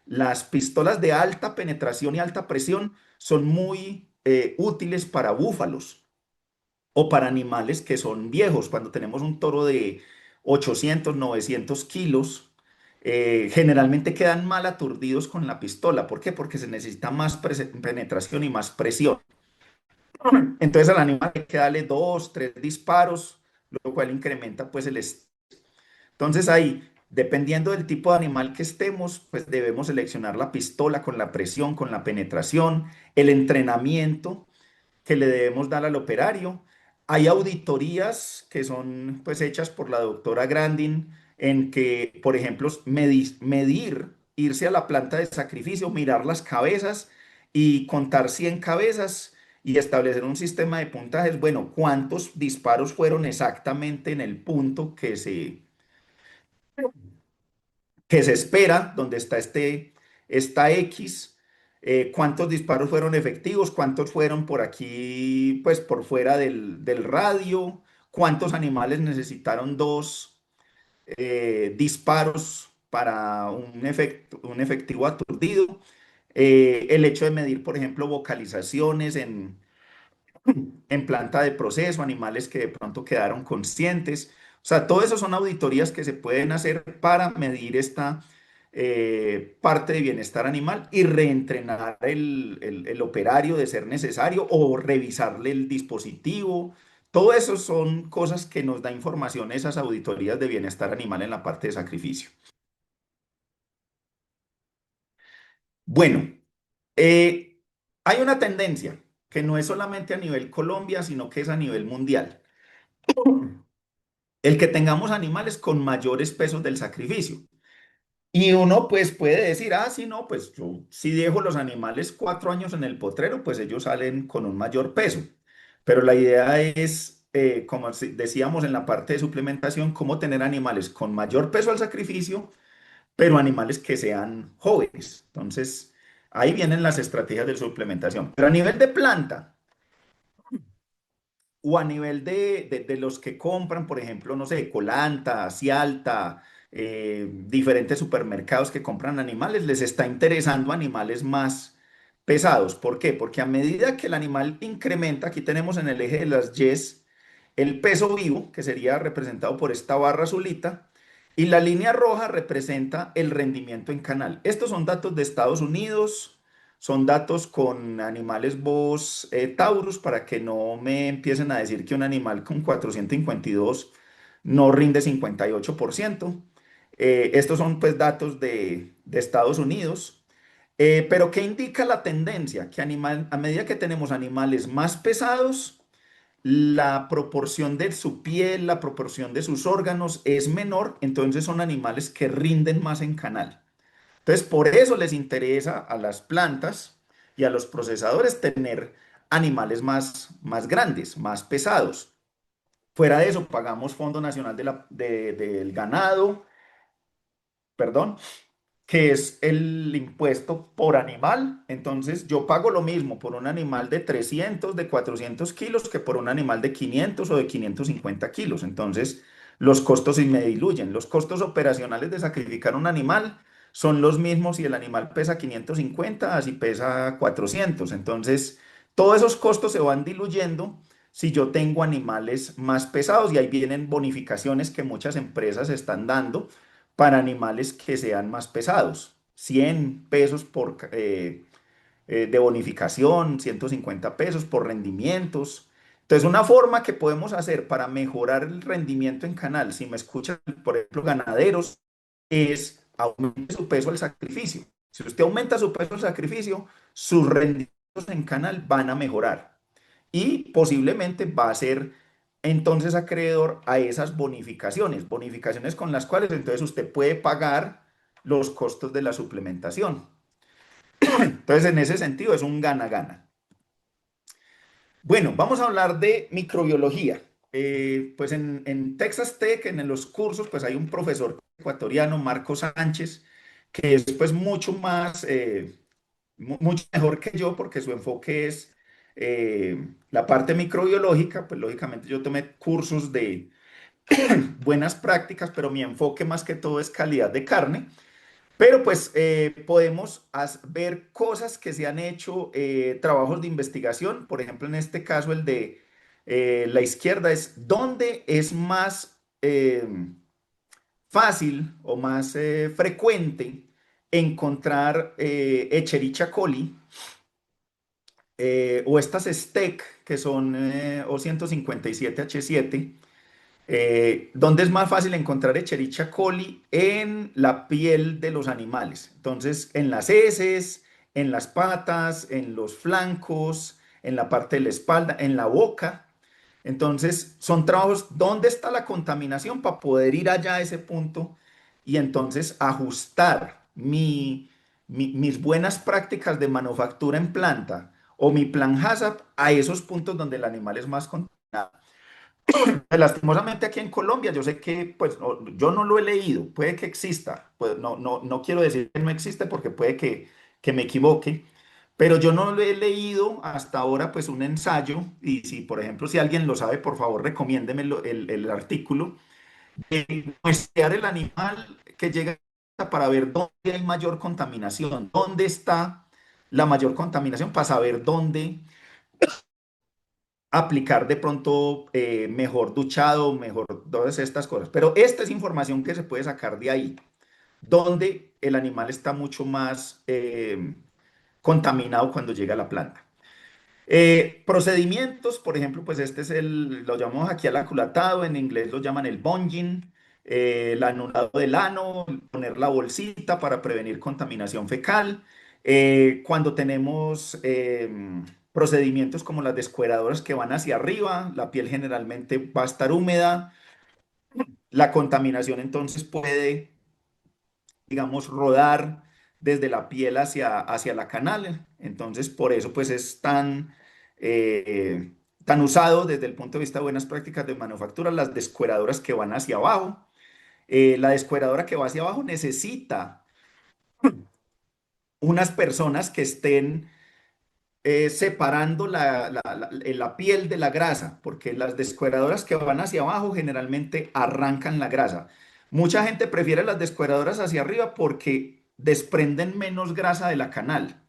las pistolas de alta penetración y alta presión son muy útiles para búfalos o para animales que son viejos. Cuando tenemos un toro de 800, 900 kilos, generalmente quedan mal aturdidos con la pistola. ¿Por qué? Porque se necesita más penetración y más presión. Entonces al animal hay que darle dos, tres disparos, lo cual incrementa pues el estrés. Entonces ahí, dependiendo del tipo de animal que estemos, pues debemos seleccionar la pistola con la presión, con la penetración, el entrenamiento que le debemos dar al operario. Hay auditorías que son pues hechas por la doctora Grandin en que, por ejemplo, medir, irse a la planta de sacrificio, mirar las cabezas y contar 100 cabezas y establecer un sistema de puntajes. Bueno, ¿cuántos disparos fueron exactamente en el punto que se espera, donde está esta X, cuántos disparos fueron efectivos, cuántos fueron por aquí, pues por fuera del radio, cuántos animales necesitaron dos disparos para un efectivo aturdido, el hecho de medir, por ejemplo, vocalizaciones en planta de proceso, animales que de pronto quedaron conscientes. O sea, todo eso son auditorías que se pueden hacer para medir esta parte de bienestar animal y reentrenar el operario de ser necesario o revisarle el dispositivo. Todo eso son cosas que nos da información esas auditorías de bienestar animal en la parte de sacrificio. Bueno, eh, hay una tendencia que no es solamente a nivel Colombia, sino que es a nivel mundial. El que tengamos animales con mayores pesos del sacrificio. Y uno pues puede decir, ah, sí, no, pues yo si dejo los animales 4 años en el potrero, pues ellos salen con un mayor peso. Pero la idea es, como decíamos en la parte de suplementación, cómo tener animales con mayor peso al sacrificio, pero animales que sean jóvenes. Entonces, ahí vienen las estrategias de suplementación. Pero a nivel de planta, o a nivel de los que compran, por ejemplo, no sé, Colanta, Cialta, diferentes supermercados que compran animales, les está interesando animales más pesados. ¿Por qué? Porque a medida que el animal incrementa, aquí tenemos en el eje de las Ys el peso vivo, que sería representado por esta barra azulita, y la línea roja representa el rendimiento en canal. Estos son datos de Estados Unidos, son datos con animales Bos Taurus para que no me empiecen a decir que un animal con 452 no rinde 58%. Estos son pues datos de Estados Unidos. Pero ¿qué indica la tendencia? Que a medida que tenemos animales más pesados, la proporción de su piel, la proporción de sus órganos es menor, entonces son animales que rinden más en canal. Entonces, por eso les interesa a las plantas y a los procesadores tener animales más grandes, más pesados. Fuera de eso, pagamos Fondo Nacional del Ganado, perdón, que es el impuesto por animal. Entonces, yo pago lo mismo por un animal de 300, de 400 kilos que por un animal de 500 o de 550 kilos. Entonces, los costos sí me diluyen. Los costos operacionales de sacrificar un animal son los mismos si el animal pesa 550, así pesa 400. Entonces, todos esos costos se van diluyendo si yo tengo animales más pesados y ahí vienen bonificaciones que muchas empresas están dando para animales que sean más pesados. 100 pesos de bonificación, 150 pesos por rendimientos. Entonces, una forma que podemos hacer para mejorar el rendimiento en canal, si me escuchan, por ejemplo, ganaderos, es aumentar su peso al sacrificio. Si usted aumenta su peso al sacrificio, sus rendimientos en canal van a mejorar y posiblemente va a ser entonces acreedor a esas bonificaciones, bonificaciones con las cuales entonces usted puede pagar los costos de la suplementación. Entonces, en ese sentido, es un gana-gana. Bueno, vamos a hablar de microbiología. Pues en Texas Tech, en los cursos, pues hay un profesor ecuatoriano, Marco Sánchez, que es pues mucho más, mucho mejor que yo porque su enfoque es la parte microbiológica. Pues lógicamente yo tomé cursos de buenas prácticas, pero mi enfoque más que todo es calidad de carne. Pero pues podemos ver cosas que se han hecho, trabajos de investigación, por ejemplo, en este caso el de la izquierda es dónde es más fácil o más frecuente encontrar Escherichia coli o estas STEC que son O157H7. ¿Dónde es más fácil encontrar Escherichia coli? En la piel de los animales. Entonces, en las heces, en las patas, en los flancos, en la parte de la espalda, en la boca. Entonces, son trabajos, ¿dónde está la contaminación para poder ir allá a ese punto y entonces ajustar mis buenas prácticas de manufactura en planta o mi plan HACCP a esos puntos donde el animal es más contaminado? Lastimosamente aquí en Colombia, yo sé que, pues, yo no lo he leído, puede que exista, pues no quiero decir que no existe porque puede que me equivoque, pero yo no lo he leído hasta ahora, pues, un ensayo, y si, por ejemplo, si alguien lo sabe, por favor, recomiéndeme el artículo, de muestrear el animal que llega para ver dónde hay mayor contaminación, dónde está la mayor contaminación, para saber dónde aplicar de pronto mejor duchado, mejor todas estas cosas. Pero esta es información que se puede sacar de ahí, donde el animal está mucho más contaminado cuando llega a la planta. Procedimientos, por ejemplo, pues este es lo llamamos aquí al aculatado, en inglés lo llaman el bunging, el anulado del ano, poner la bolsita para prevenir contaminación fecal. Cuando tenemos procedimientos como las descueradoras que van hacia arriba, la piel generalmente va a estar húmeda, la contaminación entonces puede, digamos, rodar desde la piel hacia la canal. Entonces, por eso pues es tan usado desde el punto de vista de buenas prácticas de manufactura las descueradoras que van hacia abajo. La descueradora que va hacia abajo necesita unas personas que estén separando la piel de la grasa, porque las descueradoras que van hacia abajo generalmente arrancan la grasa. Mucha gente prefiere las descueradoras hacia arriba porque desprenden menos grasa de la canal,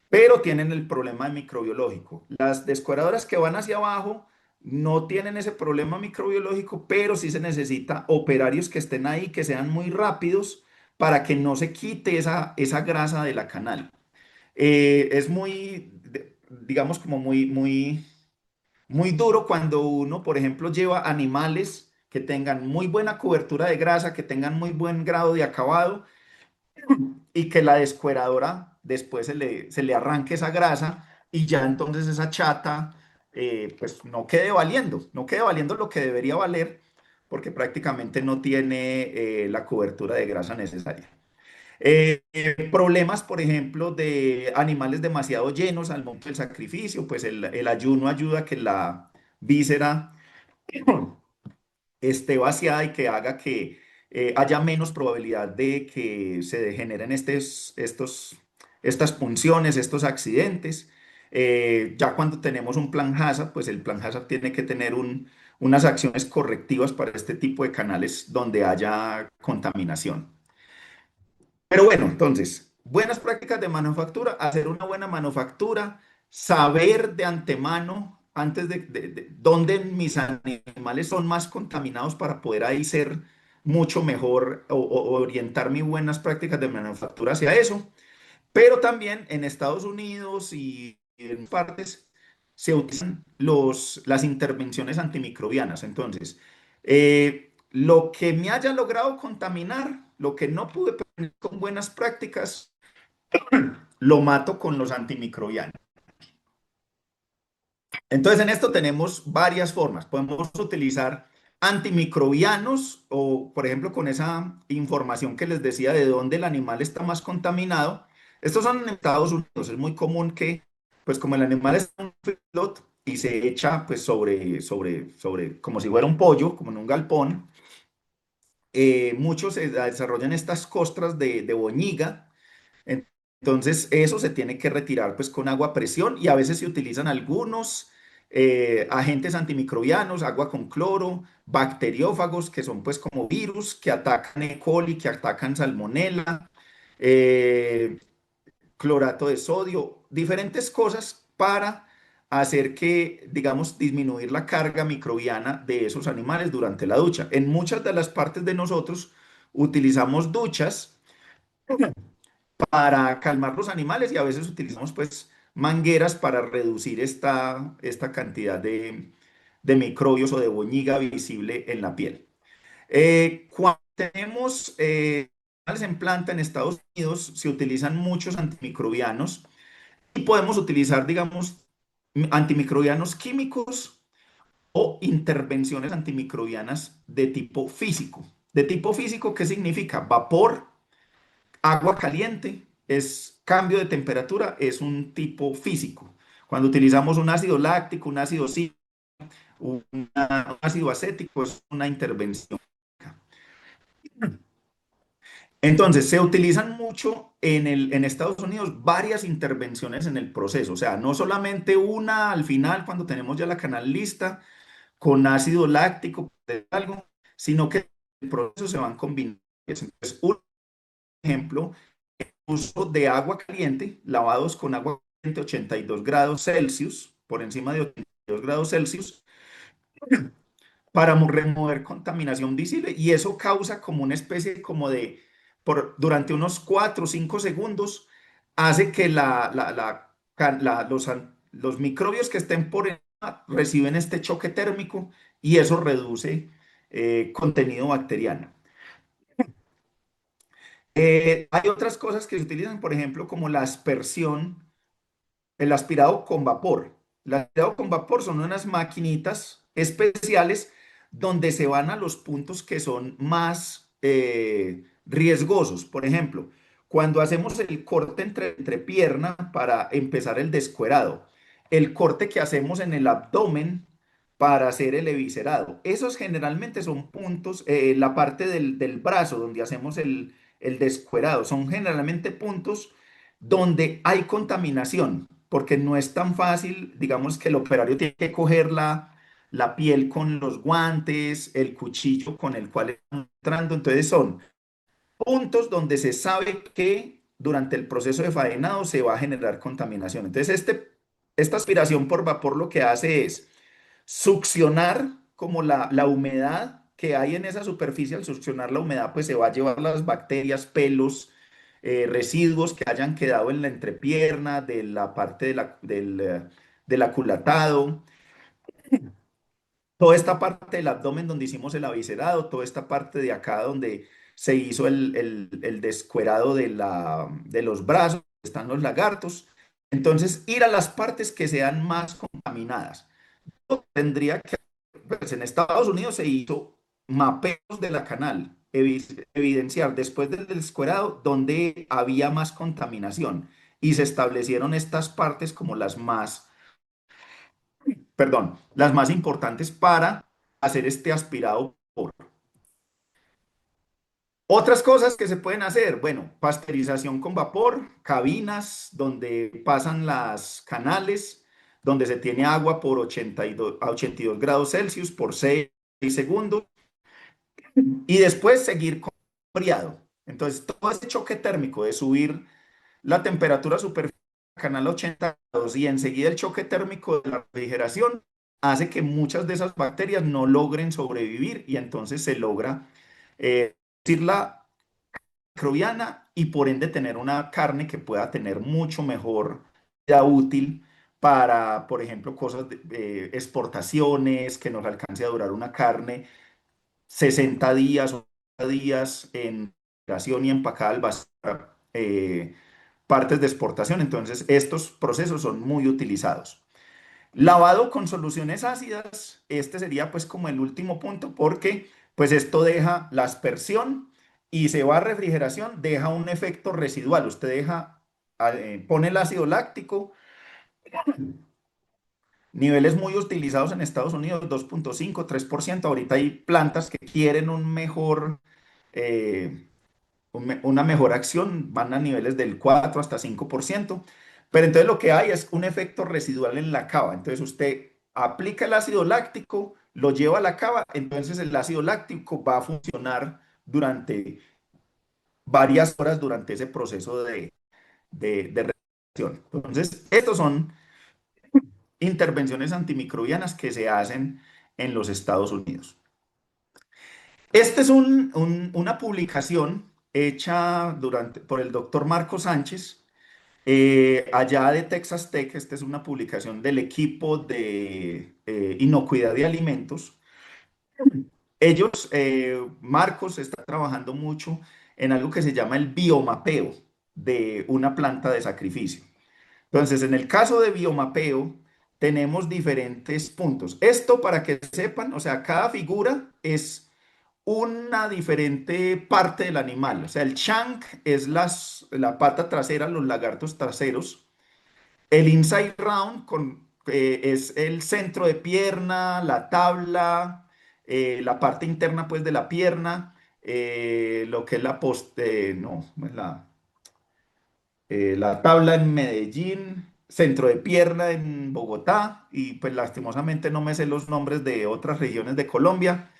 pero tienen el problema microbiológico. Las descueradoras que van hacia abajo no tienen ese problema microbiológico, pero sí se necesita operarios que estén ahí, que sean muy rápidos para que no se quite esa grasa de la canal. Es muy, digamos, como muy duro cuando uno, por ejemplo, lleva animales que tengan muy buena cobertura de grasa, que tengan muy buen grado de acabado y que la descueradora después se le arranque esa grasa y ya entonces esa chata pues no quede valiendo lo que debería valer porque prácticamente no tiene la cobertura de grasa necesaria. Problemas, por ejemplo, de animales demasiado llenos al momento del sacrificio, pues el ayuno ayuda a que la víscera esté vaciada y que haga que haya menos probabilidad de que se degeneren estas punciones, estos accidentes. Ya cuando tenemos un plan HACCP, pues el plan HACCP tiene que tener unas acciones correctivas para este tipo de canales donde haya contaminación. Pero bueno, entonces, buenas prácticas de manufactura, hacer una buena manufactura, saber de antemano, antes de dónde mis animales son más contaminados para poder ahí ser mucho mejor o orientar mis buenas prácticas de manufactura hacia eso. Pero también en Estados Unidos y en partes se utilizan las intervenciones antimicrobianas. Entonces, lo que me haya logrado contaminar, lo que no pude prevenir con buenas prácticas, lo mato con los antimicrobianos. Entonces, en esto tenemos varias formas. Podemos utilizar antimicrobianos o, por ejemplo, con esa información que les decía de dónde el animal está más contaminado. Estos son en Estados Unidos. Es muy común que, pues como el animal está en un feedlot y se echa pues como si fuera un pollo, como en un galpón, muchos desarrollan estas costras de boñiga. Entonces, eso se tiene que retirar pues con agua a presión y a veces se utilizan algunos agentes antimicrobianos, agua con cloro, bacteriófagos, que son pues como virus que atacan E. coli, que atacan salmonela, eh, clorato de sodio, diferentes cosas para hacer que, digamos, disminuir la carga microbiana de esos animales durante la ducha. En muchas de las partes de nosotros utilizamos duchas para calmar los animales y a veces utilizamos pues mangueras para reducir esta cantidad de microbios o de boñiga visible en la piel. Cuando tenemos animales en planta en Estados Unidos, se utilizan muchos antimicrobianos y podemos utilizar, digamos, antimicrobianos químicos o intervenciones antimicrobianas de tipo físico. De tipo físico, ¿qué significa? Vapor, agua caliente, es cambio de temperatura, es un tipo físico. Cuando utilizamos un ácido láctico, un ácido cítrico, un ácido acético, es una intervención. Entonces, se utilizan mucho en Estados Unidos varias intervenciones en el proceso, o sea, no solamente una al final cuando tenemos ya la canal lista con ácido láctico, algo, sino que el proceso se van combinando. Entonces, un ejemplo, uso de agua caliente, lavados con agua caliente 82 grados Celsius, por encima de 82 grados Celsius, para remover contaminación visible y eso causa como una especie como durante unos 4 o 5 segundos, hace que los microbios que estén por encima reciben este choque térmico y eso reduce contenido bacteriano. Hay otras cosas que se utilizan, por ejemplo, como la aspersión, el aspirado con vapor. El aspirado con vapor son unas maquinitas especiales donde se van a los puntos que son más riesgosos. Por ejemplo, cuando hacemos el corte entre pierna para empezar el descuerado, el corte que hacemos en el abdomen para hacer el eviscerado. Esos generalmente son puntos, la parte del brazo donde hacemos el descuerado, son generalmente puntos donde hay contaminación, porque no es tan fácil, digamos que el operario tiene que coger la piel con los guantes, el cuchillo con el cual está entrando, entonces son puntos donde se sabe que durante el proceso de faenado se va a generar contaminación. Entonces, esta aspiración por vapor lo que hace es succionar como la humedad que hay en esa superficie. Al succionar la humedad, pues se va a llevar las bacterias, pelos, residuos que hayan quedado en la entrepierna, de la parte del aculatado, toda esta parte del abdomen donde hicimos el aviscerado, toda esta parte de acá donde se hizo el descuerado de los brazos, están los lagartos. Entonces, ir a las partes que sean más contaminadas. Tendría que, pues en Estados Unidos se hizo mapeos de la canal, evidenciar después del descuerado donde había más contaminación y se establecieron estas partes como las más importantes para hacer este aspirado por. Otras cosas que se pueden hacer, bueno, pasteurización con vapor, cabinas donde pasan las canales, donde se tiene agua por 82, a 82 grados Celsius por 6 segundos y después seguir con friado. Entonces, todo ese choque térmico de subir la temperatura superficial al canal a 80 grados y enseguida el choque térmico de la refrigeración hace que muchas de esas bacterias no logren sobrevivir y entonces se logra reducir la microbiana y por ende tener una carne que pueda tener mucho mejor vida útil para, por ejemplo, cosas de exportaciones, que nos alcance a durar una carne 60 días o 80 días en operación y empacada al vacío, partes de exportación. Entonces, estos procesos son muy utilizados. Lavado con soluciones ácidas, este sería pues como el último punto porque pues esto deja la aspersión y se va a refrigeración, deja un efecto residual. Usted deja, pone el ácido láctico, niveles muy utilizados en Estados Unidos, 2,5, 3%. Ahorita hay plantas que quieren un mejor, eh, una mejor acción, van a niveles del 4 hasta 5%, pero entonces lo que hay es un efecto residual en la cava. Entonces usted aplica el ácido láctico, lo lleva a la cava, entonces el ácido láctico va a funcionar durante varias horas durante ese proceso de reacción. Entonces, estos son intervenciones antimicrobianas que se hacen en los Estados Unidos. Esta es una publicación hecha por el doctor Marco Sánchez, allá de Texas Tech. Esta es una publicación del equipo de inocuidad de alimentos. Ellos, Marcos, está trabajando mucho en algo que se llama el biomapeo de una planta de sacrificio. Entonces, en el caso de biomapeo, tenemos diferentes puntos. Esto para que sepan, o sea, cada figura es una diferente parte del animal. O sea, el shank es la pata trasera, los lagartos traseros. El inside round es el centro de pierna, la tabla, la parte interna pues de la pierna, lo que es la poste, no, es la tabla en Medellín, centro de pierna en Bogotá y pues lastimosamente no me sé los nombres de otras regiones de Colombia,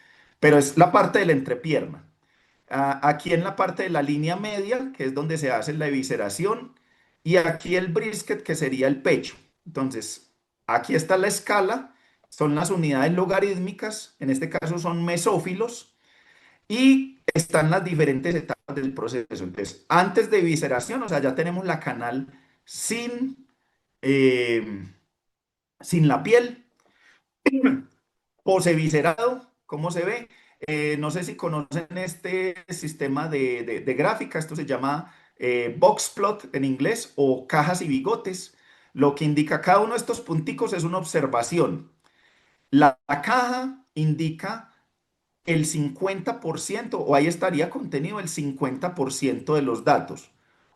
pero es la parte de la entrepierna. Aquí en la parte de la línea media, que es donde se hace la evisceración, y aquí el brisket, que sería el pecho. Entonces, aquí está la escala, son las unidades logarítmicas, en este caso son mesófilos, y están las diferentes etapas del proceso. Entonces, antes de visceración, o sea, ya tenemos la canal sin, eh, sin la piel. Poseviscerado, ¿cómo se ve? No sé si conocen este sistema de gráfica, esto se llama box plot en inglés o cajas y bigotes. Lo que indica cada uno de estos punticos es una observación. La caja indica el 50% o ahí estaría contenido el 50% de los datos.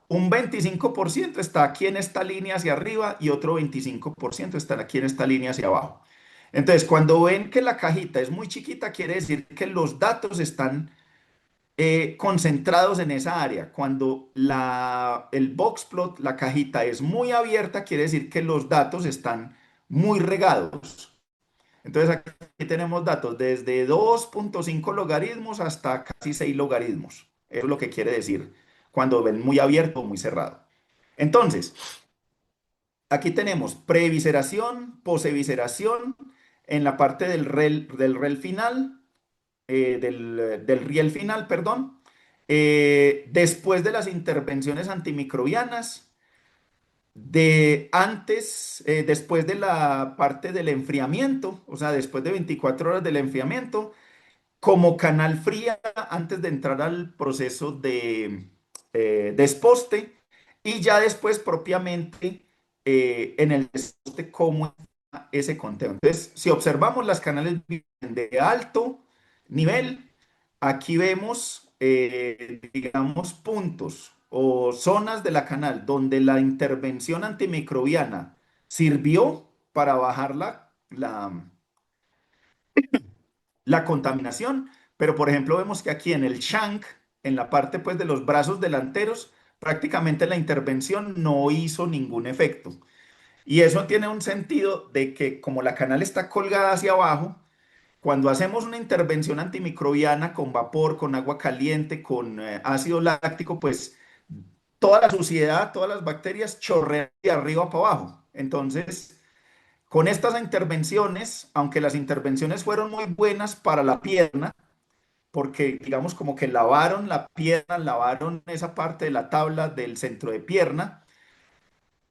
Un 25% está aquí en esta línea hacia arriba y otro 25% está aquí en esta línea hacia abajo. Entonces, cuando ven que la cajita es muy chiquita, quiere decir que los datos están concentrados en esa área. Cuando el box plot, la cajita es muy abierta, quiere decir que los datos están muy regados. Entonces aquí tenemos datos desde 2,5 logaritmos hasta casi 6 logaritmos. Eso es lo que quiere decir cuando ven muy abierto o muy cerrado. Entonces, aquí tenemos previsceración, posevisceración, en la parte del final, del riel final, perdón. Después de las intervenciones antimicrobianas, después de la parte del enfriamiento, o sea, después de 24 horas del enfriamiento, como canal fría antes de entrar al proceso de desposte y ya después propiamente en el desposte cómo está ese conteo. Entonces, si observamos las canales de alto nivel, aquí vemos, digamos, puntos o zonas de la canal donde la intervención antimicrobiana sirvió para bajar la contaminación, pero por ejemplo vemos que aquí en el shank, en la parte pues de los brazos delanteros, prácticamente la intervención no hizo ningún efecto. Y eso tiene un sentido de que como la canal está colgada hacia abajo, cuando hacemos una intervención antimicrobiana con vapor, con agua caliente, con ácido láctico, pues toda la suciedad, todas las bacterias chorrean de arriba para abajo. Entonces, con estas intervenciones, aunque las intervenciones fueron muy buenas para la pierna, porque digamos como que lavaron la pierna, lavaron esa parte de la tabla del centro de pierna,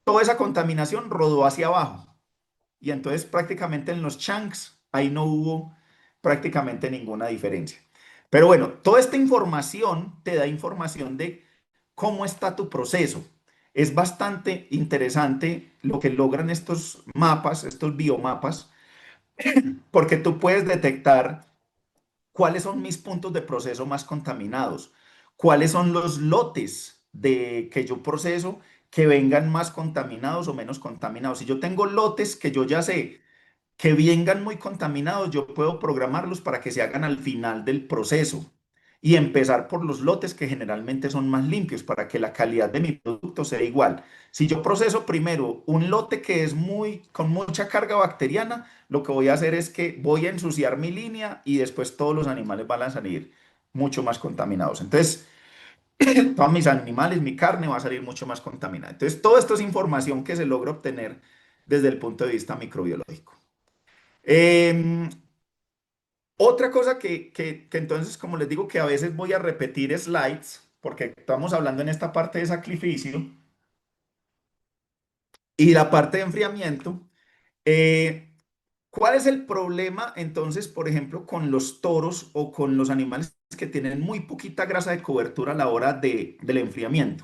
toda esa contaminación rodó hacia abajo. Y entonces prácticamente en los chunks ahí no hubo prácticamente ninguna diferencia. Pero bueno, toda esta información te da información de cómo está tu proceso. es bastante interesante lo que logran estos mapas, estos biomapas, porque tú puedes detectar cuáles son mis puntos de proceso más contaminados, cuáles son los lotes de que yo proceso que vengan más contaminados o menos contaminados. Si yo tengo lotes que yo ya sé que vengan muy contaminados, yo puedo programarlos para que se hagan al final del proceso y empezar por los lotes que generalmente son más limpios para que la calidad de mi producto sea igual. Si yo proceso primero un lote que es muy con mucha carga bacteriana, lo que voy a hacer es que voy a ensuciar mi línea y después todos los animales van a salir mucho más contaminados. Entonces, todos mis animales, mi carne va a salir mucho más contaminada. Entonces, todo esto es información que se logra obtener desde el punto de vista microbiológico. Eh, Otra cosa que entonces, como les digo, que a veces voy a repetir slides, porque estamos hablando en esta parte de sacrificio y la parte de enfriamiento. eh, ¿Cuál es el problema entonces, por ejemplo, con los toros o con los animales que tienen muy poquita grasa de cobertura a la hora del enfriamiento?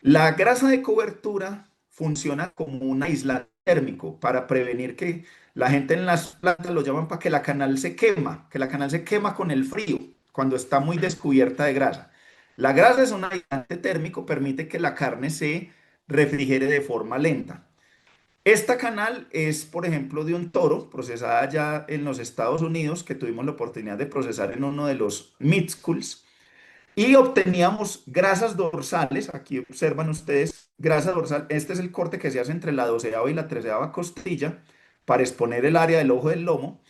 La grasa de cobertura funciona como un aislante térmico para prevenir que la gente en las plantas lo llaman para que la canal se quema, que la canal se quema con el frío cuando está muy descubierta de grasa. La grasa es un aislante térmico, permite que la carne se refrigere de forma lenta. Esta canal es, por ejemplo, de un toro procesada ya en los Estados Unidos, que tuvimos la oportunidad de procesar en uno de los meat schools. Y obteníamos grasas dorsales, aquí observan ustedes, grasa dorsal, este es el corte que se hace entre la doceava y la treceava costilla para exponer el área del ojo del lomo.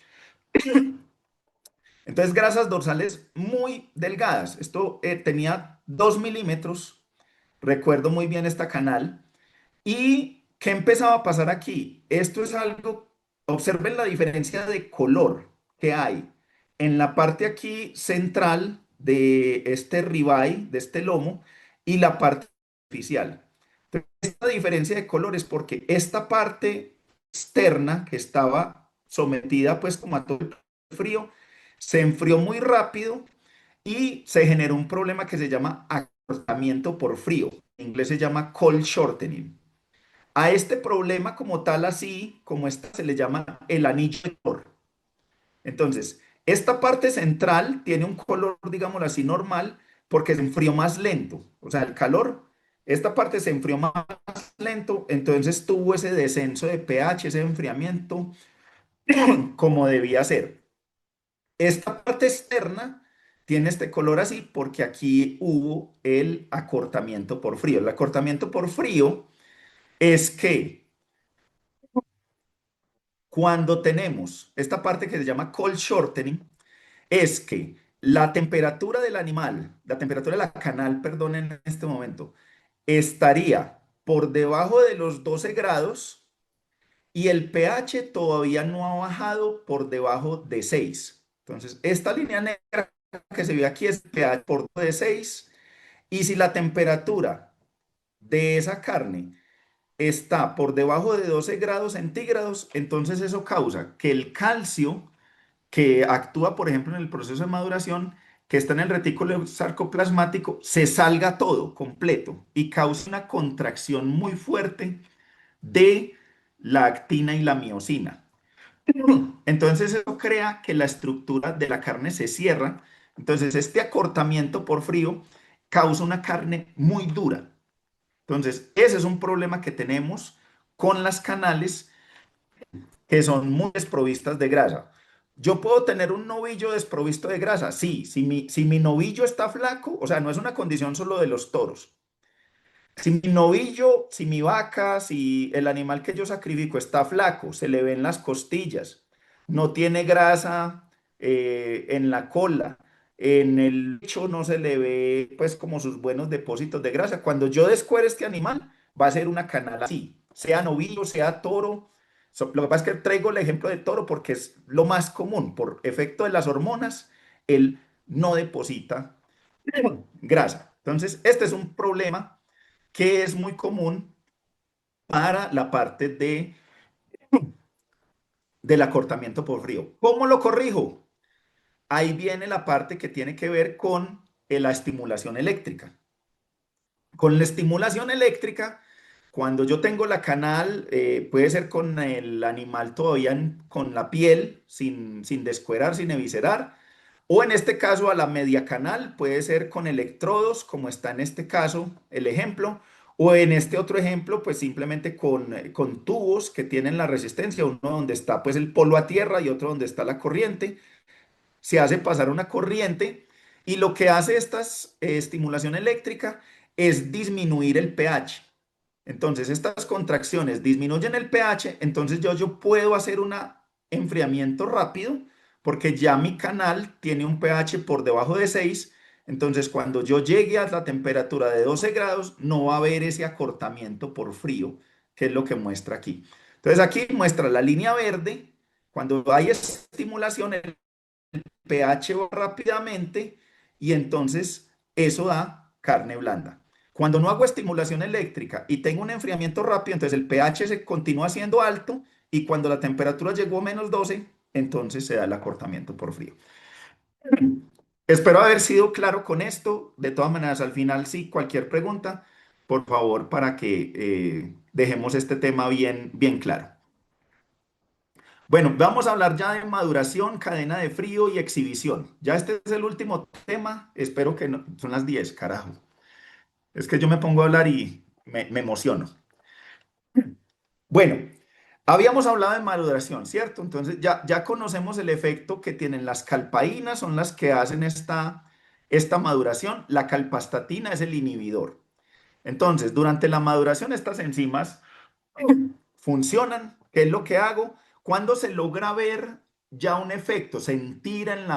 Entonces, grasas dorsales muy delgadas. Esto tenía 2 milímetros, recuerdo muy bien esta canal. ¿Y qué empezaba a pasar aquí? Esto es algo, observen la diferencia de color que hay en la parte aquí central de este ribeye, de este lomo, y la parte superficial. Esta diferencia de color es porque esta parte externa que estaba sometida pues como a todo el frío, se enfrió muy rápido y se generó un problema que se llama acortamiento por frío. En inglés se llama cold shortening. A este problema como tal, así como esta, se le llama el anillo de color. Entonces, esta parte central tiene un color, digámoslo así, normal, porque se enfrió más lento. O sea, el calor, esta parte se enfrió más lento, entonces tuvo ese descenso de pH, ese enfriamiento, como debía ser. Esta parte externa tiene este color así porque aquí hubo el acortamiento por frío. El acortamiento por frío es que cuando tenemos esta parte que se llama cold shortening, es que la temperatura del animal, la temperatura de la canal, perdón, en este momento, estaría por debajo de los 12 grados y el pH todavía no ha bajado por debajo de 6. Entonces, esta línea negra que se ve aquí es pH por debajo de 6. Y si la temperatura de esa carne está por debajo de 12 grados centígrados, entonces eso causa que el calcio que actúa, por ejemplo, en el proceso de maduración, que está en el retículo sarcoplasmático, se salga todo completo y causa una contracción muy fuerte de la actina y la miosina. Entonces eso crea que la estructura de la carne se cierra. Entonces este acortamiento por frío causa una carne muy dura. Entonces ese es un problema que tenemos con las canales que son muy desprovistas de grasa. Yo puedo tener un novillo desprovisto de grasa, sí, si mi novillo está flaco, o sea, no es una condición solo de los toros. Si mi novillo, si mi vaca, si el animal que yo sacrifico está flaco, se le ven las costillas, no tiene grasa en la cola, en el pecho no se le ve pues como sus buenos depósitos de grasa. Cuando yo descuere este animal, va a ser una canal así, sea novillo, sea toro. Lo que pasa es que traigo el ejemplo de toro porque es lo más común. Por efecto de las hormonas, él no deposita grasa. Entonces, este es un problema que es muy común para la parte del acortamiento por frío. ¿Cómo lo corrijo? Ahí viene la parte que tiene que ver con la estimulación eléctrica. Con la estimulación eléctrica, cuando yo tengo la canal, puede ser con el animal todavía con la piel, sin descuerar, sin eviscerar, o en este caso a la media canal, puede ser con electrodos, como está en este caso el ejemplo, o en este otro ejemplo, pues simplemente con tubos que tienen la resistencia, uno donde está pues el polo a tierra y otro donde está la corriente. Se hace pasar una corriente y lo que hace esta estimulación eléctrica es disminuir el pH. Entonces, estas contracciones disminuyen el pH, entonces yo puedo hacer un enfriamiento rápido porque ya mi canal tiene un pH por debajo de 6. Entonces, cuando yo llegue a la temperatura de 12 grados, no va a haber ese acortamiento por frío, que es lo que muestra aquí. Entonces, aquí muestra la línea verde. Cuando hay estimulación, el pH va rápidamente y entonces eso da carne blanda. Cuando no hago estimulación eléctrica y tengo un enfriamiento rápido, entonces el pH se continúa siendo alto y cuando la temperatura llegó a -12, entonces se da el acortamiento por frío. Espero haber sido claro con esto. De todas maneras, al final, sí, cualquier pregunta, por favor, para que dejemos este tema bien claro. Bueno, vamos a hablar ya de maduración, cadena de frío y exhibición. Ya este es el último tema. Espero que no. Son las 10, carajo. Es que yo me pongo a hablar y me emociono. Bueno, habíamos hablado de maduración, ¿cierto? Entonces ya conocemos el efecto que tienen las calpaínas, son las que hacen esta maduración. La calpastatina es el inhibidor. Entonces, durante la maduración, estas enzimas funcionan. ¿Qué es lo que hago? Cuando se logra ver ya un efecto, sentir en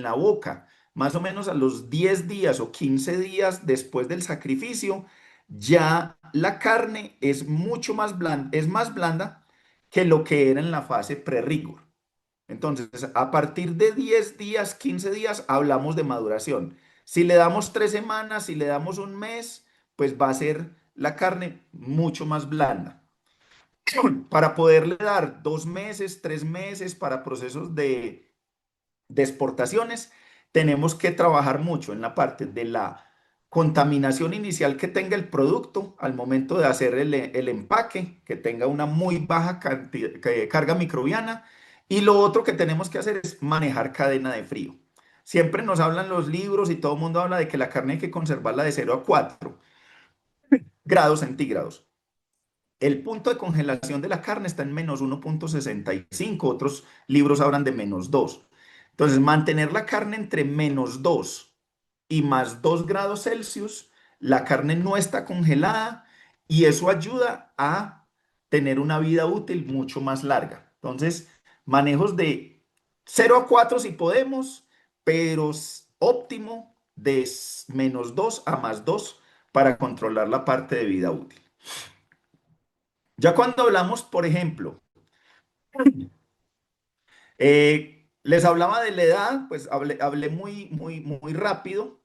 la boca, más o menos a los 10 días o 15 días después del sacrificio, ya la carne es mucho más blanda, es más blanda que lo que era en la fase pre-rigor. Entonces, a partir de 10 días, 15 días, hablamos de maduración. Si le damos 3 semanas, si le damos un mes, pues va a ser la carne mucho más blanda. Para poderle dar 2 meses, 3 meses para procesos de exportaciones, tenemos que trabajar mucho en la parte de la contaminación inicial que tenga el producto al momento de hacer el empaque, que tenga una muy baja carga microbiana. Y lo otro que tenemos que hacer es manejar cadena de frío. Siempre nos hablan los libros y todo el mundo habla de que la carne hay que conservarla de 0 a 4 grados centígrados. El punto de congelación de la carne está en -1,65. Otros libros hablan de -2. Entonces, mantener la carne entre -2 y +2 grados Celsius, la carne no está congelada y eso ayuda a tener una vida útil mucho más larga. Entonces, manejos de 0 a 4 si podemos, pero óptimo de -2 a +2 para controlar la parte de vida útil. Ya cuando hablamos, por ejemplo, les hablaba de la edad, pues hablé muy rápido,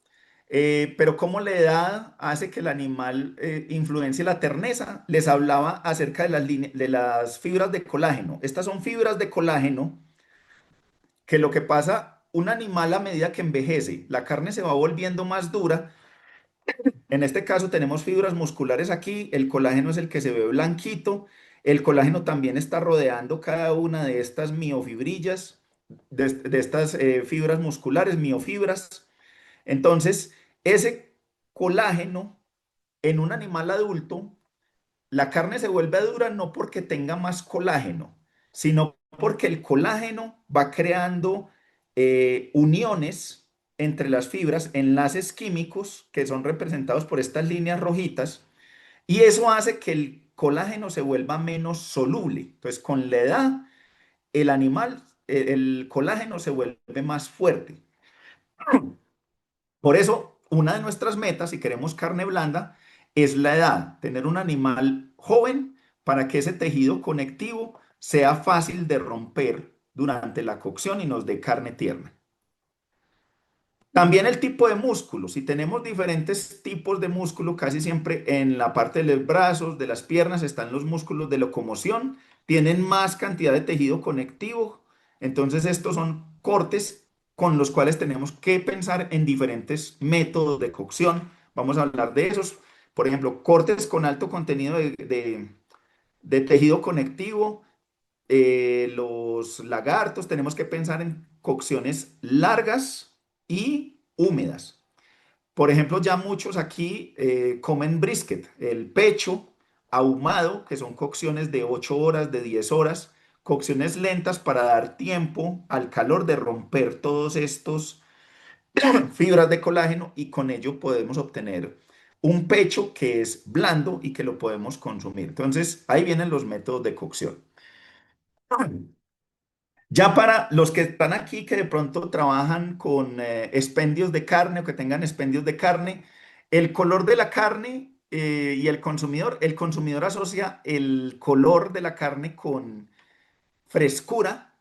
pero cómo la edad hace que el animal influencie la terneza. Les hablaba acerca de las fibras de colágeno. Estas son fibras de colágeno que lo que pasa, un animal a medida que envejece, la carne se va volviendo más dura. En este caso tenemos fibras musculares aquí, el colágeno es el que se ve blanquito, el colágeno también está rodeando cada una de estas miofibrillas, de estas fibras musculares, miofibras. Entonces, ese colágeno en un animal adulto, la carne se vuelve dura no porque tenga más colágeno, sino porque el colágeno va creando uniones entre las fibras, enlaces químicos que son representados por estas líneas rojitas, y eso hace que el colágeno se vuelva menos soluble. Entonces, con la edad, el colágeno se vuelve más fuerte. Por eso, una de nuestras metas, si queremos carne blanda, es la edad, tener un animal joven para que ese tejido conectivo sea fácil de romper durante la cocción y nos dé carne tierna. También el tipo de músculo. Si tenemos diferentes tipos de músculo, casi siempre en la parte de los brazos, de las piernas, están los músculos de locomoción, tienen más cantidad de tejido conectivo. Entonces, estos son cortes con los cuales tenemos que pensar en diferentes métodos de cocción. Vamos a hablar de esos por ejemplo, cortes con alto contenido de tejido conectivo, los lagartos, tenemos que pensar en cocciones largas y húmedas. Por ejemplo, ya muchos aquí comen brisket, el pecho ahumado, que son cocciones de 8 horas, de 10 horas, cocciones lentas para dar tiempo al calor de romper todos estos fibras de colágeno y con ello podemos obtener un pecho que es blando y que lo podemos consumir. Entonces, ahí vienen los métodos de cocción. Ya para los que están aquí que de pronto trabajan con expendios de carne o que tengan expendios de carne, el color de la carne y el consumidor asocia el color de la carne con frescura,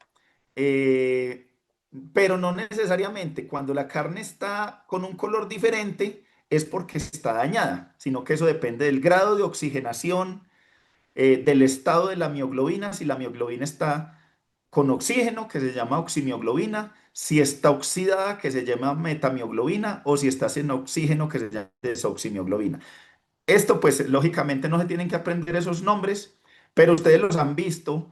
eh, pero no necesariamente. Cuando la carne está con un color diferente es porque está dañada, sino que eso depende del grado de oxigenación, del estado de la mioglobina, si la mioglobina está con oxígeno, que se llama oximioglobina, si está oxidada, que se llama metamioglobina, o si está sin oxígeno, que se llama desoximioglobina. Esto, pues, lógicamente no se tienen que aprender esos nombres, pero ustedes los han visto.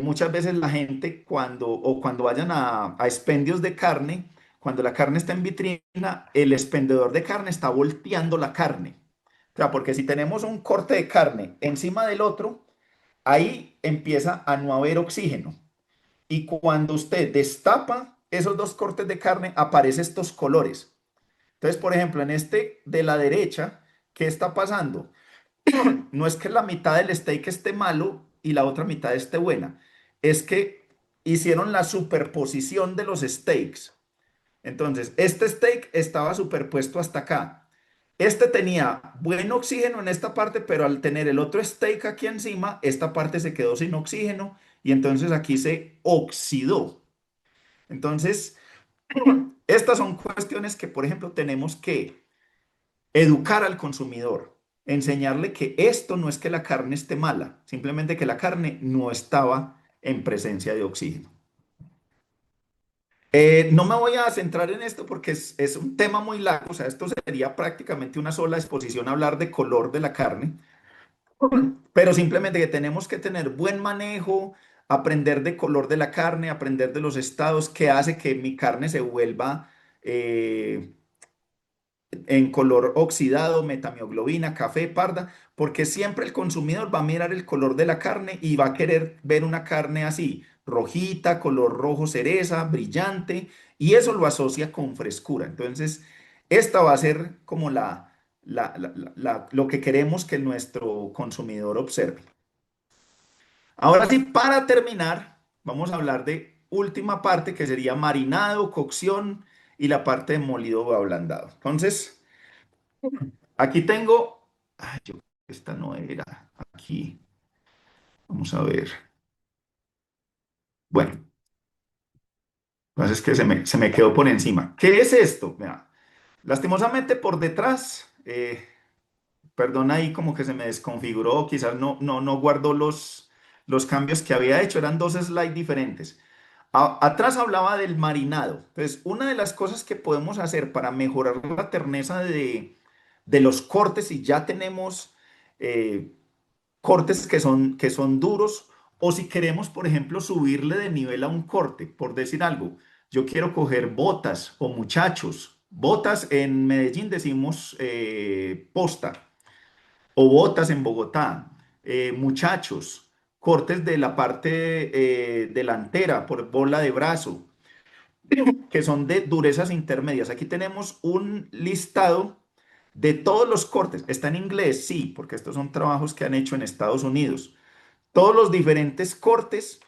Muchas veces la gente cuando vayan a expendios de carne, cuando la carne está en vitrina, el expendedor de carne está volteando la carne. O sea, porque si tenemos un corte de carne encima del otro, ahí empieza a no haber oxígeno. Y cuando usted destapa esos dos cortes de carne, aparecen estos colores. Entonces, por ejemplo, en este de la derecha, ¿qué está pasando? No es que la mitad del steak esté malo y la otra mitad esté buena. Es que hicieron la superposición de los steaks. Entonces, este steak estaba superpuesto hasta acá. Este tenía buen oxígeno en esta parte, pero al tener el otro steak aquí encima, esta parte se quedó sin oxígeno y entonces aquí se oxidó. Entonces, estas son cuestiones que, por ejemplo, tenemos que educar al consumidor, enseñarle que esto no es que la carne esté mala, simplemente que la carne no estaba en presencia de oxígeno. No me voy a centrar en esto porque es un tema muy largo, o sea, esto sería prácticamente una sola exposición hablar de color de la carne, pero simplemente que tenemos que tener buen manejo, aprender de color de la carne, aprender de los estados que hace que mi carne se vuelva eh, en color oxidado, metamioglobina, café, parda, porque siempre el consumidor va a mirar el color de la carne y va a querer ver una carne así, rojita, color rojo cereza, brillante, y eso lo asocia con frescura. Entonces, esta va a ser como lo que queremos que nuestro consumidor observe. Ahora sí, para terminar, vamos a hablar de última parte que sería marinado, cocción y la parte de molido o ablandado. Entonces, aquí tengo, ay, esta no era, aquí, vamos a ver. Bueno, entonces es que se me quedó por encima. ¿Qué es esto? Mira, lastimosamente por detrás, perdón ahí como que se me desconfiguró, quizás no guardó los cambios que había hecho, eran dos slides diferentes. Atrás hablaba del marinado. Entonces, una de las cosas que podemos hacer para mejorar la terneza de los cortes, si ya tenemos eh, cortes que son duros, o si queremos, por ejemplo, subirle de nivel a un corte, por decir algo, yo quiero coger botas o muchachos. Botas en Medellín decimos posta o botas en Bogotá, muchachos, cortes de la parte delantera por bola de brazo, que son de durezas intermedias. Aquí tenemos un listado de todos los cortes. Está en inglés, sí, porque estos son trabajos que han hecho en Estados Unidos. Todos los diferentes cortes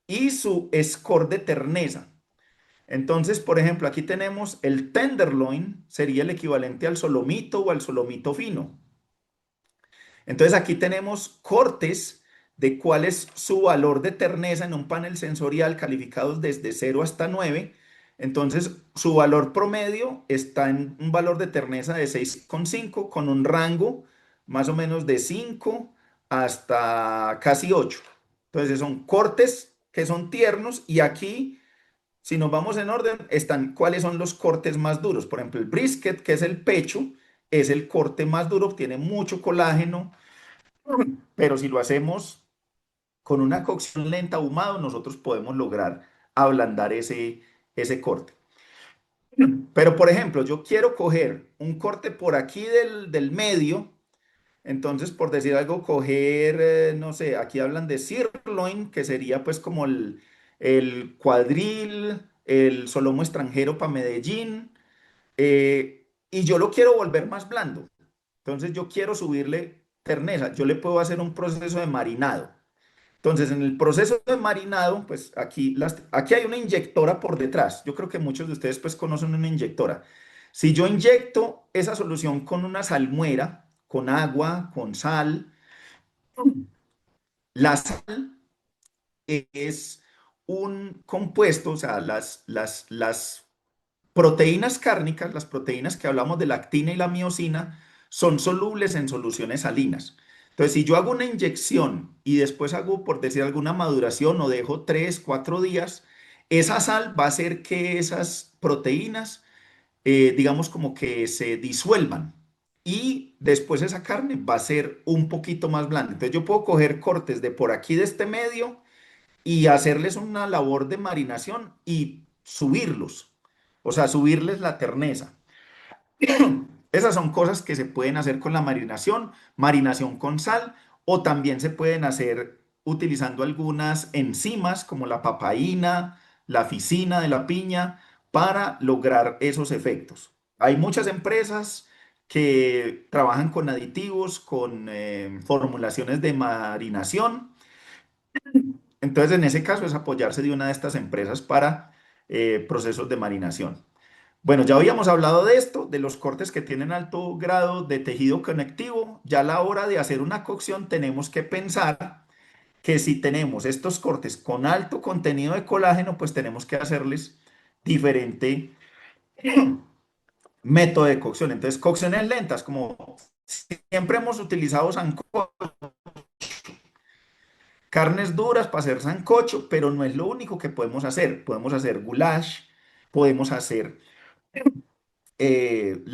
y su score de terneza. Entonces, por ejemplo, aquí tenemos el tenderloin, sería el equivalente al solomito o al solomito fino. Entonces aquí tenemos cortes de cuál es su valor de terneza en un panel sensorial calificados desde 0 hasta 9. Entonces su valor promedio está en un valor de terneza de 6,5 con un rango más o menos de 5 hasta casi 8. Entonces son cortes que son tiernos y aquí, si nos vamos en orden, están cuáles son los cortes más duros. Por ejemplo, el brisket, que es el pecho, es el corte más duro, tiene mucho colágeno, pero si lo hacemos con una cocción lenta ahumado, nosotros podemos lograr ablandar ese corte. Pero, por ejemplo, yo quiero coger un corte por aquí del medio, entonces, por decir algo, coger, no sé, aquí hablan de sirloin, que sería pues como el cuadril, el solomo extranjero para Medellín, y yo lo quiero volver más blando. Entonces, yo quiero subirle terneza. Yo le puedo hacer un proceso de marinado. Entonces, en el proceso de marinado, pues aquí hay una inyectora por detrás. Yo creo que muchos de ustedes pues conocen una inyectora. Si yo inyecto esa solución con una salmuera, con agua, con sal, la sal es un compuesto, o sea, las proteínas cárnicas, las proteínas que hablamos de la actina y la miosina, son solubles en soluciones salinas. Entonces, si yo hago una inyección y después hago, por decir alguna maduración o dejo 3, 4 días, esa sal va a hacer que esas proteínas, digamos, como que se disuelvan. Y después esa carne va a ser un poquito más blanda. Entonces yo puedo coger cortes de por aquí de este medio y hacerles una labor de marinación y subirlos, o sea, subirles la terneza. Esas son cosas que se pueden hacer con la marinación, marinación con sal, o también se pueden hacer utilizando algunas enzimas como la papaína, la ficina de la piña, para lograr esos efectos. Hay muchas empresas que trabajan con aditivos, con formulaciones de marinación. Entonces, en ese caso es apoyarse de una de estas empresas para procesos de marinación. Bueno, ya habíamos hablado de esto, de los cortes que tienen alto grado de tejido conectivo. Ya a la hora de hacer una cocción tenemos que pensar que si tenemos estos cortes con alto contenido de colágeno, pues tenemos que hacerles diferente método de cocción. Entonces, cocciones lentas, como siempre hemos utilizado sancocho, carnes duras para hacer sancocho, pero no es lo único que podemos hacer. Podemos hacer goulash, podemos hacer el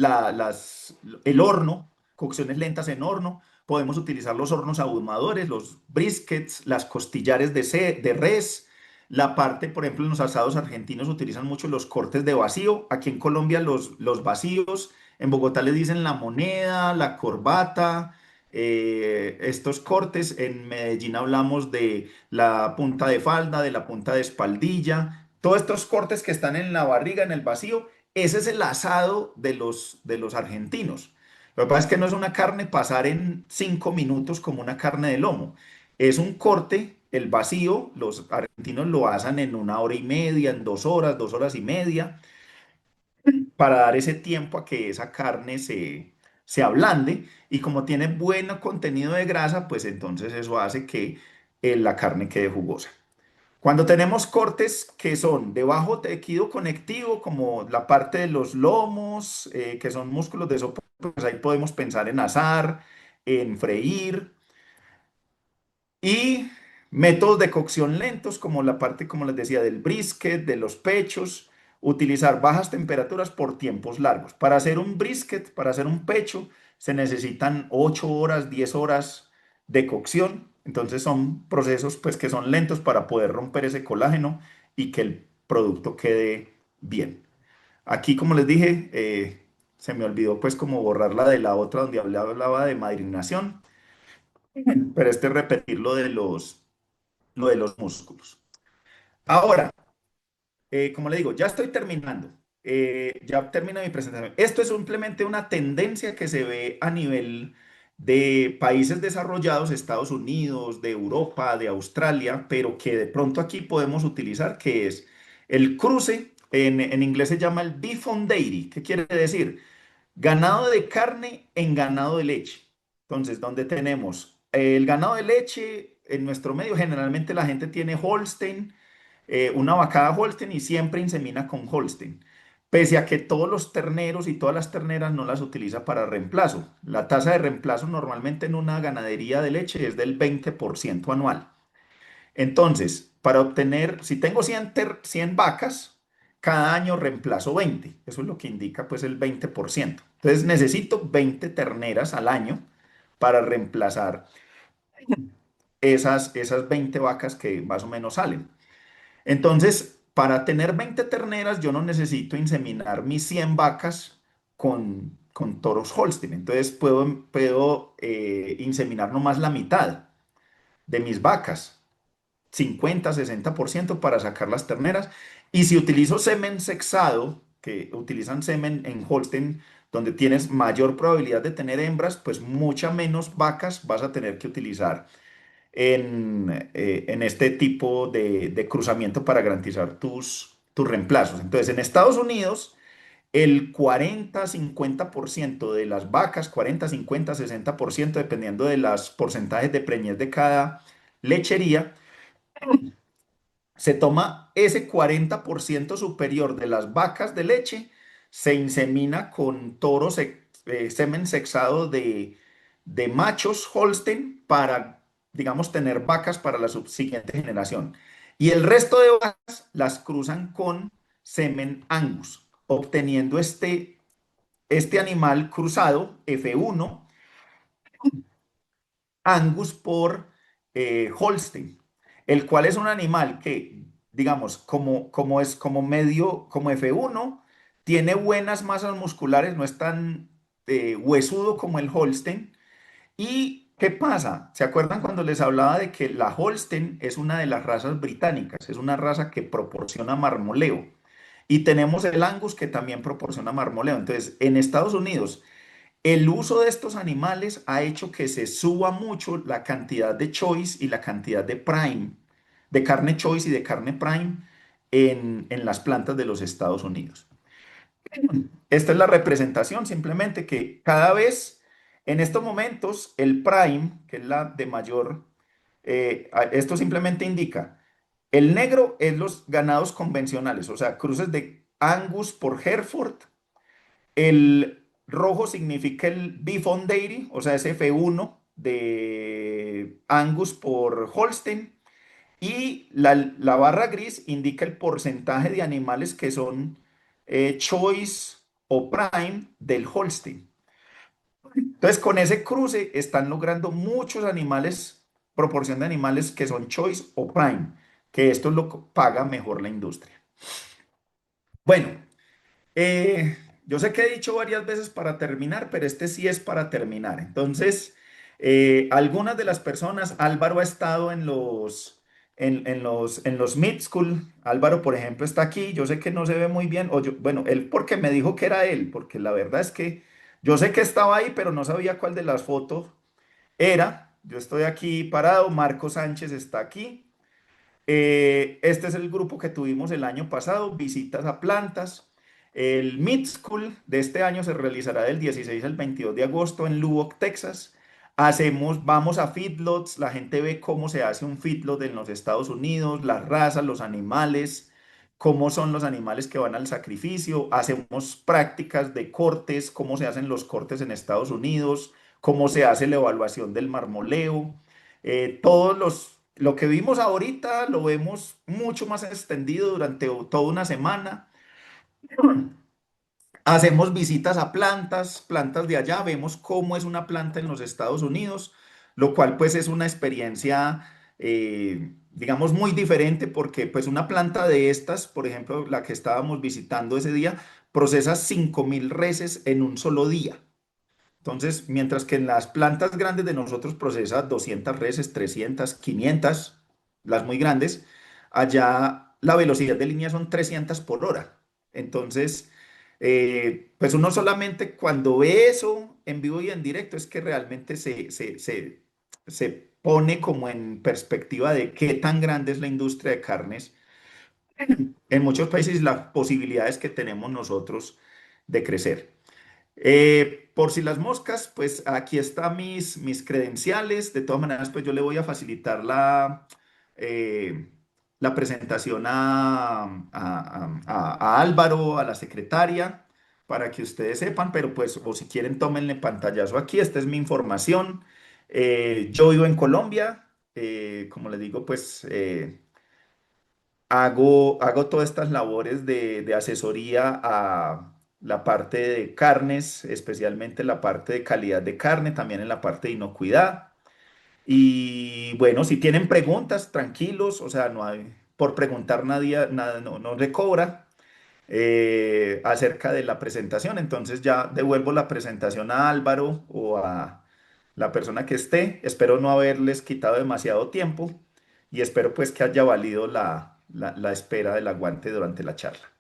horno, cocciones lentas en horno. Podemos utilizar los hornos ahumadores, los briskets, las costillares de res. La parte, por ejemplo, en los asados argentinos utilizan mucho los cortes de vacío. Aquí en Colombia los vacíos. En Bogotá le dicen la moneda, la corbata, estos cortes. En Medellín hablamos de la punta de falda, de la punta de espaldilla. Todos estos cortes que están en la barriga, en el vacío, ese es el asado de los argentinos. Lo que pasa es que no es una carne pasar en 5 minutos como una carne de lomo. Es un corte, el vacío, los argentinos lo asan en 1 hora y media, en 2 horas, 2 horas y media, para dar ese tiempo a que esa carne se ablande. Y como tiene buen contenido de grasa, pues entonces eso hace que la carne quede jugosa. Cuando tenemos cortes que son de bajo tejido conectivo, como la parte de los lomos, que son músculos de soporte, pues ahí podemos pensar en asar, en freír, y métodos de cocción lentos, como la parte, como les decía, del brisket, de los pechos, utilizar bajas temperaturas por tiempos largos. Para hacer un brisket, para hacer un pecho, se necesitan 8 horas, 10 horas de cocción. Entonces son procesos pues que son lentos para poder romper ese colágeno y que el producto quede bien. Aquí, como les dije, se me olvidó pues como borrarla de la otra donde hablaba de madrinación, pero este es repetir lo de los músculos. Ahora, como le digo, ya estoy terminando. Ya termino mi presentación. Esto es simplemente una tendencia que se ve a nivel de países desarrollados, Estados Unidos, de Europa, de Australia, pero que de pronto aquí podemos utilizar, que es el cruce, en inglés se llama el beef on dairy. ¿Qué quiere decir? Ganado de carne en ganado de leche. Entonces, donde tenemos el ganado de leche, en nuestro medio generalmente la gente tiene Holstein, una vacada Holstein, y siempre insemina con Holstein. Pese a que todos los terneros y todas las terneras no las utiliza para reemplazo. La tasa de reemplazo normalmente en una ganadería de leche es del 20% anual. Entonces, para obtener, si tengo 100 vacas, cada año reemplazo 20. Eso es lo que indica pues el 20%. Entonces necesito 20 terneras al año para reemplazar esas 20 vacas que más o menos salen. Entonces, para tener 20 terneras, yo no necesito inseminar mis 100 vacas con toros Holstein. Entonces, puedo inseminar nomás la mitad de mis vacas, 50-60% para sacar las terneras. Y si utilizo semen sexado, que utilizan semen en Holstein, donde tienes mayor probabilidad de tener hembras, pues mucha menos vacas vas a tener que utilizar en este tipo de cruzamiento para garantizar tus reemplazos. Entonces, en Estados Unidos, el 40-50% de las vacas, 40-50-60%, dependiendo de los porcentajes de preñez de cada lechería, se toma ese 40% superior de las vacas de leche, se insemina con semen sexado de machos Holstein para, digamos, tener vacas para la subsiguiente generación. Y el resto de vacas las cruzan con semen Angus, obteniendo este animal cruzado F1 Angus por Holstein, el cual es un animal que, digamos, como es como medio, como F1, tiene buenas masas musculares, no es tan huesudo como el Holstein. ¿Y qué pasa? ¿Se acuerdan cuando les hablaba de que la Holstein es una de las razas británicas? Es una raza que proporciona marmoleo. Y tenemos el Angus que también proporciona marmoleo. Entonces, en Estados Unidos, el uso de estos animales ha hecho que se suba mucho la cantidad de choice y la cantidad de prime, de carne choice y de carne prime en las plantas de los Estados Unidos. Esta es la representación, simplemente que cada vez en estos momentos el prime, que es la de mayor, esto simplemente indica, el negro es los ganados convencionales, o sea, cruces de Angus por Hereford. El rojo significa el Beef on Dairy, o sea, es F1 de Angus por Holstein. Y la barra gris indica el porcentaje de animales que son Choice o Prime del Holstein. Entonces, con ese cruce están logrando muchos animales, proporción de animales que son Choice o Prime, que esto lo paga mejor la industria. Bueno, yo sé que he dicho varias veces para terminar, pero este sí es para terminar. Entonces, algunas de las personas, Álvaro ha estado en los Mid School. Álvaro, por ejemplo, está aquí. Yo sé que no se ve muy bien. Bueno, él porque me dijo que era él, porque la verdad es que yo sé que estaba ahí, pero no sabía cuál de las fotos era. Yo estoy aquí parado. Marco Sánchez está aquí. Este es el grupo que tuvimos el año pasado, visitas a plantas. El Mid School de este año se realizará del 16 al 22 de agosto en Lubbock, Texas. Vamos a feedlots, la gente ve cómo se hace un feedlot en los Estados Unidos, las razas, los animales, cómo son los animales que van al sacrificio. Hacemos prácticas de cortes, cómo se hacen los cortes en Estados Unidos, cómo se hace la evaluación del marmoleo. Lo que vimos ahorita lo vemos mucho más extendido durante toda una semana. Hacemos visitas a plantas de allá, vemos cómo es una planta en los Estados Unidos, lo cual pues es una experiencia, digamos, muy diferente porque pues una planta de estas, por ejemplo, la que estábamos visitando ese día, procesa 5.000 reses en un solo día. Entonces, mientras que en las plantas grandes de nosotros procesa 200 reses, 300, 500, las muy grandes, allá la velocidad de línea son 300 por hora. Entonces, pues uno solamente cuando ve eso en vivo y en directo es que realmente se pone como en perspectiva de qué tan grande es la industria de carnes en muchos países, las posibilidades que tenemos nosotros de crecer. Por si las moscas, pues aquí están mis credenciales. De todas maneras, pues yo le voy a facilitar eh, la presentación a Álvaro, a la secretaria, para que ustedes sepan, pero pues, o si quieren, tómenle pantallazo aquí. Esta es mi información. Yo vivo en Colombia. Como les digo, pues hago todas estas labores de asesoría a la parte de carnes, especialmente la parte de calidad de carne, también en la parte de inocuidad. Y bueno, si tienen preguntas, tranquilos, o sea, no hay, por preguntar nadie, nada, no le cobra acerca de la presentación. Entonces ya devuelvo la presentación a Álvaro o a la persona que esté. Espero no haberles quitado demasiado tiempo y espero pues que haya valido la espera del aguante durante la charla.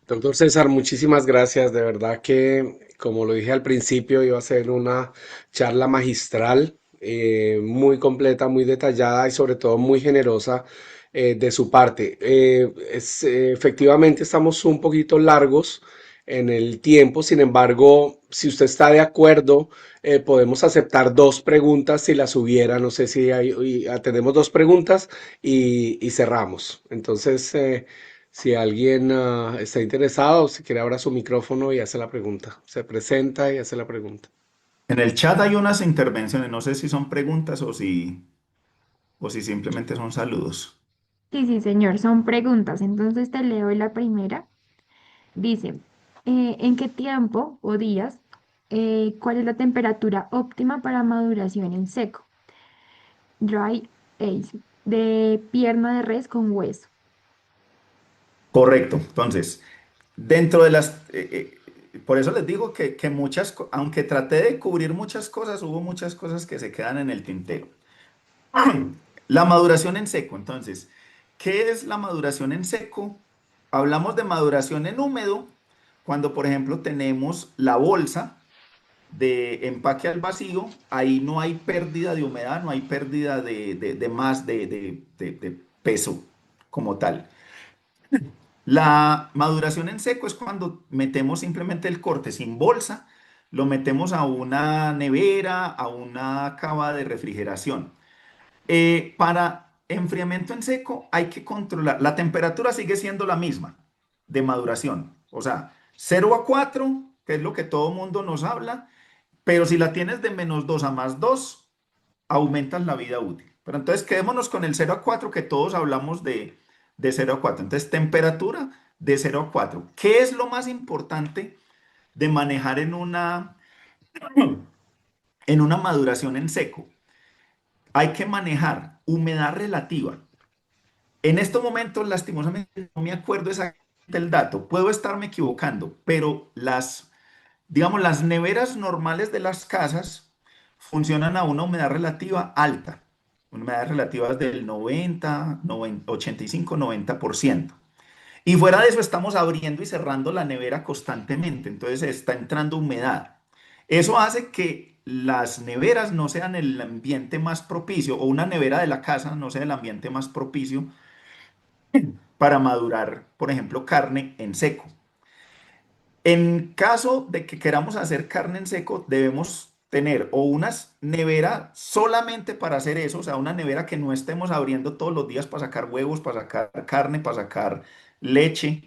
Doctor César, muchísimas gracias. De verdad que, como lo dije al principio, iba a ser una charla magistral, muy completa, muy detallada y sobre todo muy generosa de su parte. Efectivamente, estamos un poquito largos en el tiempo. Sin embargo, si usted está de acuerdo, podemos aceptar dos preguntas si las hubiera. No sé si atendemos dos preguntas y cerramos. Entonces, si alguien está interesado, si quiere abra su micrófono y hace la pregunta. Se presenta y hace la pregunta. En el chat hay unas intervenciones, no sé si son preguntas o si simplemente son saludos. Sí, sí, señor, son preguntas. Entonces te leo la primera. Dice, ¿en qué tiempo o días, cuál es la temperatura óptima para maduración en seco? Dry age, de pierna de res con hueso. Correcto. Entonces, dentro de por eso les digo que aunque traté de cubrir muchas cosas, hubo muchas cosas que se quedan en el tintero. La maduración en seco. Entonces, ¿qué es la maduración en seco? Hablamos de maduración en húmedo cuando, por ejemplo, tenemos la bolsa de empaque al vacío, ahí no hay pérdida de humedad, no hay pérdida de más de peso como tal. La maduración en seco es cuando metemos simplemente el corte sin bolsa, lo metemos a una nevera, a una cava de refrigeración. Para enfriamiento en seco hay que controlar, la temperatura sigue siendo la misma de maduración, o sea, 0 a 4, que es lo que todo mundo nos habla, pero si la tienes de -2 a +2, aumentas la vida útil. Pero entonces quedémonos con el 0 a 4 que todos hablamos de 0 a 4. Entonces, temperatura de 0 a 4. ¿Qué es lo más importante de manejar en una maduración en seco? Hay que manejar humedad relativa. En estos momentos, lastimosamente, no me acuerdo exactamente el dato. Puedo estarme equivocando, pero digamos, las neveras normales de las casas funcionan a una humedad relativa alta. Humedades relativas del 85-90%. Y fuera de eso estamos abriendo y cerrando la nevera constantemente, entonces está entrando humedad. Eso hace que las neveras no sean el ambiente más propicio, o una nevera de la casa no sea el ambiente más propicio para madurar, por ejemplo, carne en seco. En caso de que queramos hacer carne en seco, debemos tener o una nevera solamente para hacer eso, o sea, una nevera que no estemos abriendo todos los días para sacar huevos, para sacar carne, para sacar leche,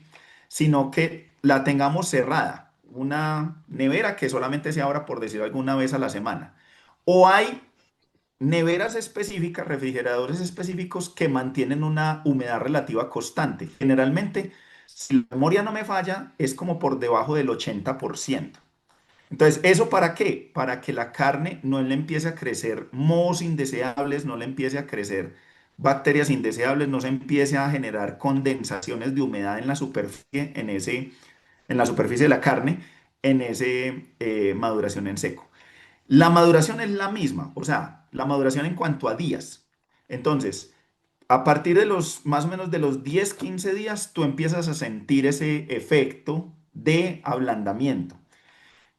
sino que la tengamos cerrada. Una nevera que solamente se abra, por decir alguna vez a la semana. O hay neveras específicas, refrigeradores específicos que mantienen una humedad relativa constante. Generalmente, si la memoria no me falla, es como por debajo del 80%. Entonces, ¿eso para qué? Para que la carne no le empiece a crecer mohos indeseables, no le empiece a crecer bacterias indeseables, no se empiece a generar condensaciones de humedad en la superficie, en la superficie de la carne, en ese maduración en seco. La maduración es la misma, o sea, la maduración en cuanto a días. Entonces, a partir de los más o menos de los 10-15 días, tú empiezas a sentir ese efecto de ablandamiento.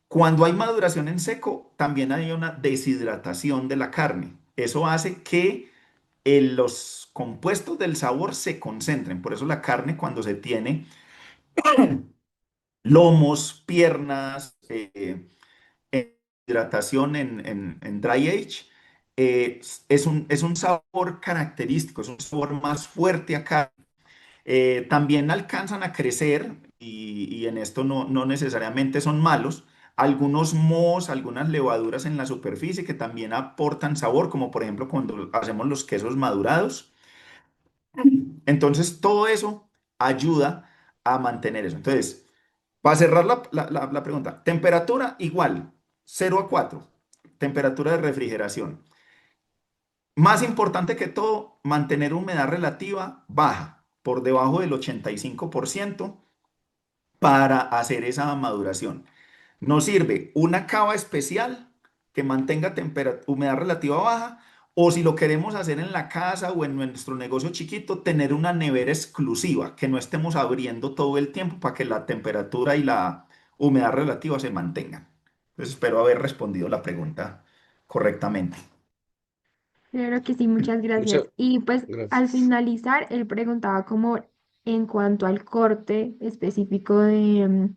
Cuando hay maduración en seco, también hay una deshidratación de la carne. Eso hace que los compuestos del sabor se concentren. Por eso la carne cuando se tiene lomos, piernas, hidratación en dry age, es un sabor característico, es un sabor más fuerte acá. También alcanzan a crecer, y en esto no necesariamente son malos, algunos mohos, algunas levaduras en la superficie que también aportan sabor, como por ejemplo cuando hacemos los quesos madurados. Entonces, todo eso ayuda a mantener eso. Entonces, para cerrar la pregunta, temperatura igual, 0 a 4, temperatura de refrigeración. Más importante que todo, mantener humedad relativa baja, por debajo del 85% para hacer esa maduración. Nos sirve una cava especial que mantenga humedad relativa baja, o si lo queremos hacer en la casa o en nuestro negocio chiquito, tener una nevera exclusiva que no estemos abriendo todo el tiempo para que la temperatura y la humedad relativa se mantengan. Entonces, espero haber respondido la pregunta correctamente. Claro que sí, muchas Muchas gracias. Y pues al gracias. finalizar, él preguntaba como en cuanto al corte específico de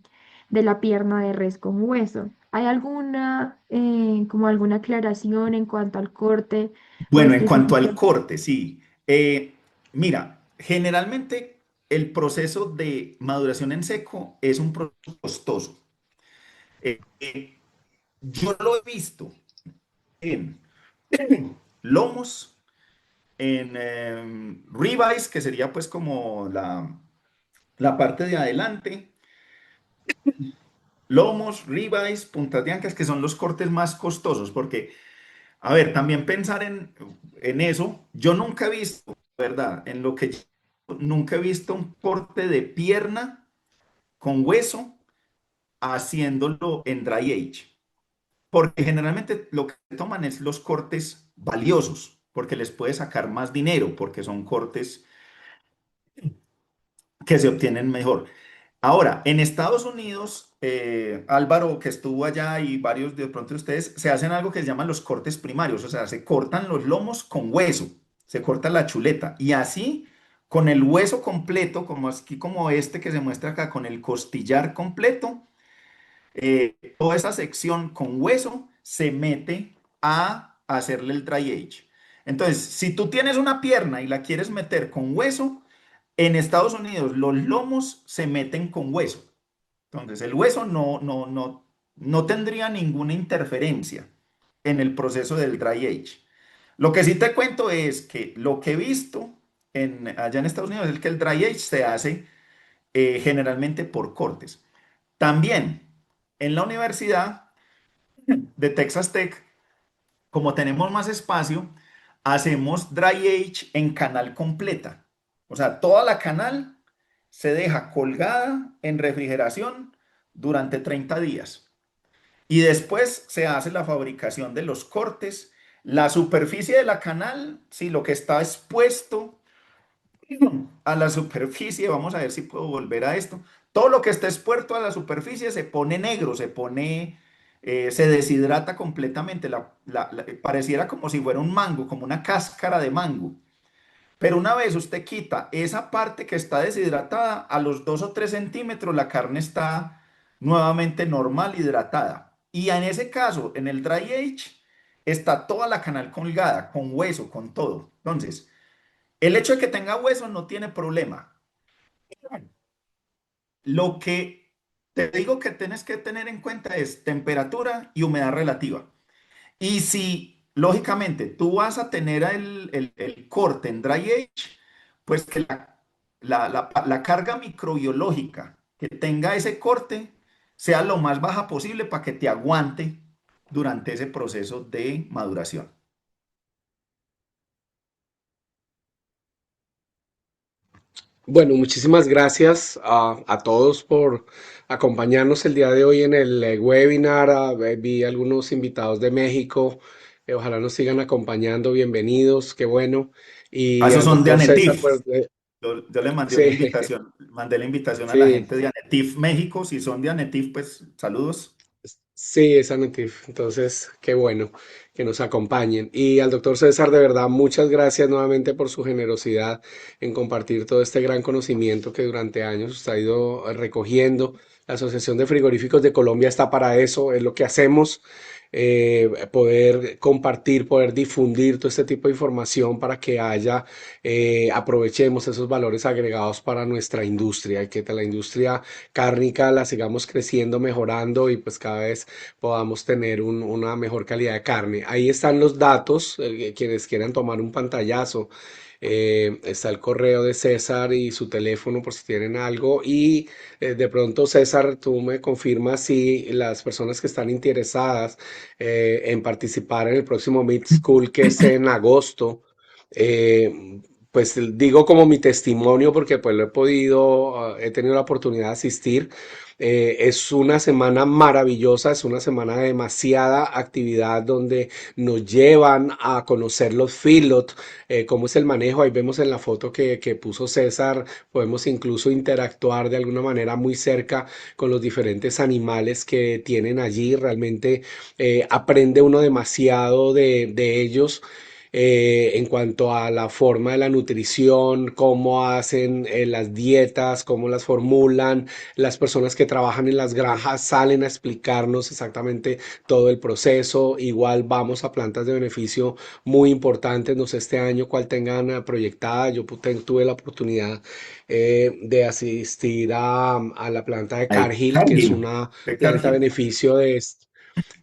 la pierna de res con hueso. ¿Hay alguna, como alguna aclaración en cuanto al corte o Bueno, en cuanto específico? al corte, sí. Mira, generalmente el proceso de maduración en seco es un proceso costoso. Yo lo he visto en lomos, en ribeyes, que sería pues como la parte de adelante, lomos, ribeyes, puntas de ancas, que son los cortes más costosos, porque, a ver, también pensar en eso, yo nunca he visto, ¿verdad? En lo que nunca he visto un corte de pierna con hueso haciéndolo en dry age. Porque generalmente lo que toman es los cortes valiosos, porque les puede sacar más dinero, porque son cortes que se obtienen mejor. Ahora, en Estados Unidos, Álvaro, que estuvo allá y varios de pronto ustedes, se hacen algo que se llaman los cortes primarios, o sea, se cortan los lomos con hueso, se corta la chuleta y así con el hueso completo, como aquí como este que se muestra acá, con el costillar completo, toda esa sección con hueso se mete a hacerle el dry age. Entonces, si tú tienes una pierna y la quieres meter con hueso, en Estados Unidos los lomos se meten con hueso. Entonces, el hueso no tendría ninguna interferencia en el proceso del dry age. Lo que sí te cuento es que lo que he visto allá en Estados Unidos es que el dry age se hace generalmente por cortes. También en la Universidad de Texas Tech, como tenemos más espacio, hacemos dry age en canal completa. O sea, toda la canal se deja colgada en refrigeración durante 30 días. Y después se hace la fabricación de los cortes. La superficie de la canal, si lo que está expuesto a la superficie, vamos a ver si puedo volver a esto. Todo lo que está expuesto a la superficie se pone negro, se deshidrata completamente. Pareciera como si fuera un mango, como una cáscara de mango. Pero una vez usted quita esa parte que está deshidratada, a los 2 o 3 centímetros la carne está nuevamente normal, hidratada. Y en ese caso, en el dry age, está toda la canal colgada, con hueso, con todo. Entonces, el hecho de que tenga hueso no tiene problema. Lo que te digo que tienes que tener en cuenta es temperatura y humedad relativa. Y si, lógicamente, tú vas a tener el corte en dry age, pues que la carga microbiológica que tenga ese corte sea lo más baja posible para que te aguante durante ese proceso de maduración. Bueno, muchísimas gracias a todos por acompañarnos el día de hoy en el webinar. Vi algunos invitados de México. Ojalá nos sigan acompañando. Bienvenidos, qué bueno. Ah, Y esos al son de doctor César, Anetif. pues Yo le sí, mandé la invitación a la sí, gente de Anetif México. Si son de Anetif, pues saludos. sí, es Anatif. Entonces, qué bueno que nos acompañen. Y al doctor César, de verdad, muchas gracias nuevamente por su generosidad en compartir todo este gran conocimiento que durante años usted ha ido recogiendo. La Asociación de Frigoríficos de Colombia está para eso, es lo que hacemos, poder compartir, poder difundir todo este tipo de información para que haya, aprovechemos esos valores agregados para nuestra industria y que la industria cárnica la sigamos creciendo, mejorando y pues cada vez podamos tener una mejor calidad de carne. Ahí están los datos, quienes quieran tomar un pantallazo Está el correo de César y su teléfono por si tienen algo. Y de pronto, César, tú me confirmas si las personas que están interesadas en participar en el próximo Meet School, que es en agosto, pues digo como mi testimonio porque pues lo he podido, he tenido la oportunidad de asistir. Es una semana maravillosa, es una semana de demasiada actividad donde nos llevan a conocer los feedlots, cómo es el manejo. Ahí vemos en la foto que puso César, podemos incluso interactuar de alguna manera muy cerca con los diferentes animales que tienen allí. Realmente aprende uno demasiado de ellos en cuanto a la forma de la nutrición, cómo hacen las dietas, cómo las formulan. Las personas que trabajan en las granjas salen a explicarnos exactamente todo el proceso. Igual vamos a plantas de beneficio muy importantes, no sé este año cuál tengan proyectada. Yo tuve la oportunidad de asistir a la planta de Ay, Cargill, que es Cargill, una de planta de Cargill. beneficio de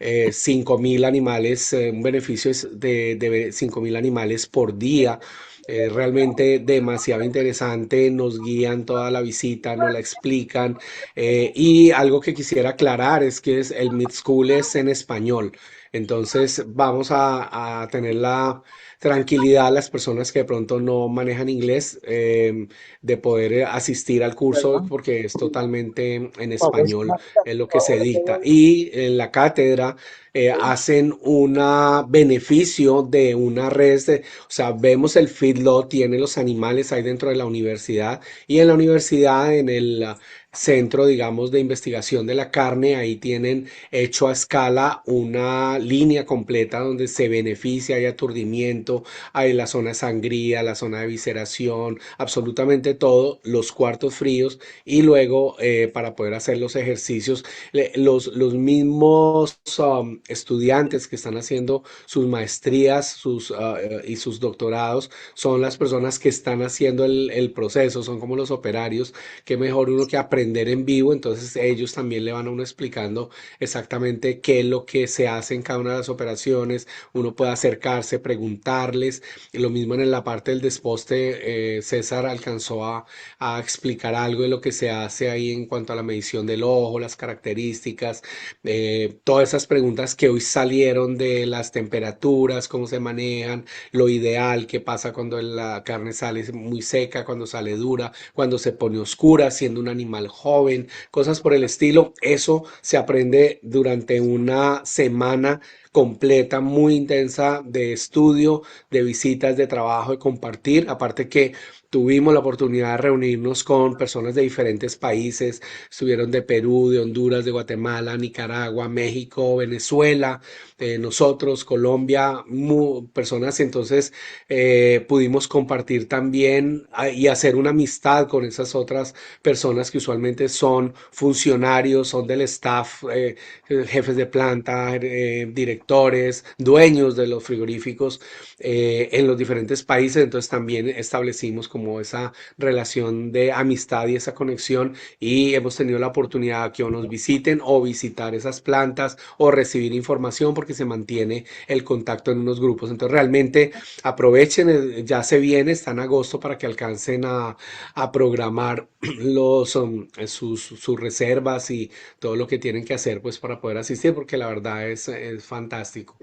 5.000 animales, un beneficio de 5.000 animales por día. Realmente demasiado interesante, nos guían toda la visita, nos la explican. Y algo que quisiera aclarar es que el Mid School es en español. Entonces vamos a tener la tranquilidad, las personas que de pronto no manejan inglés, de poder asistir al curso porque es totalmente en español, es lo que se dicta. Y en la cátedra hacen un beneficio de una red, o sea, vemos el feedlot, tiene los animales ahí dentro de la universidad y en la universidad, en el centro, digamos, de investigación de la carne, ahí tienen hecho a escala una línea completa donde se beneficia, hay aturdimiento, hay la zona de sangría, la zona de visceración, absolutamente todo, los cuartos fríos y luego para poder hacer los ejercicios los mismos estudiantes que están haciendo sus maestrías y sus doctorados son las personas que están haciendo el proceso, son como los operarios, que mejor uno que aprender en vivo, entonces ellos también le van a uno explicando exactamente qué es lo que se hace en cada una de las operaciones, uno puede acercarse, preguntarles, y lo mismo en la parte del desposte, César alcanzó a explicar algo de lo que se hace ahí en cuanto a la medición del ojo, las características, todas esas preguntas que hoy salieron de las temperaturas, cómo se manejan, lo ideal, qué pasa cuando la carne sale muy seca, cuando sale dura, cuando se pone oscura, siendo un animal joven, cosas por el estilo. Eso se aprende durante una semana completa, muy intensa de estudio, de visitas, de trabajo, de compartir. Aparte que tuvimos la oportunidad de reunirnos con personas de diferentes países, estuvieron de Perú, de Honduras, de Guatemala, Nicaragua, México, Venezuela, nosotros, Colombia, personas, entonces pudimos compartir también y hacer una amistad con esas otras personas que usualmente son funcionarios, son del staff, jefes de planta, directores, dueños de los frigoríficos en los diferentes países, entonces también establecimos como esa relación de amistad y esa conexión y hemos tenido la oportunidad que o nos visiten o visitar esas plantas o recibir información porque se mantiene el contacto en unos grupos. Entonces realmente aprovechen, ya se viene, está en agosto para que alcancen a programar sus reservas y todo lo que tienen que hacer pues para poder asistir porque la verdad es fantástico.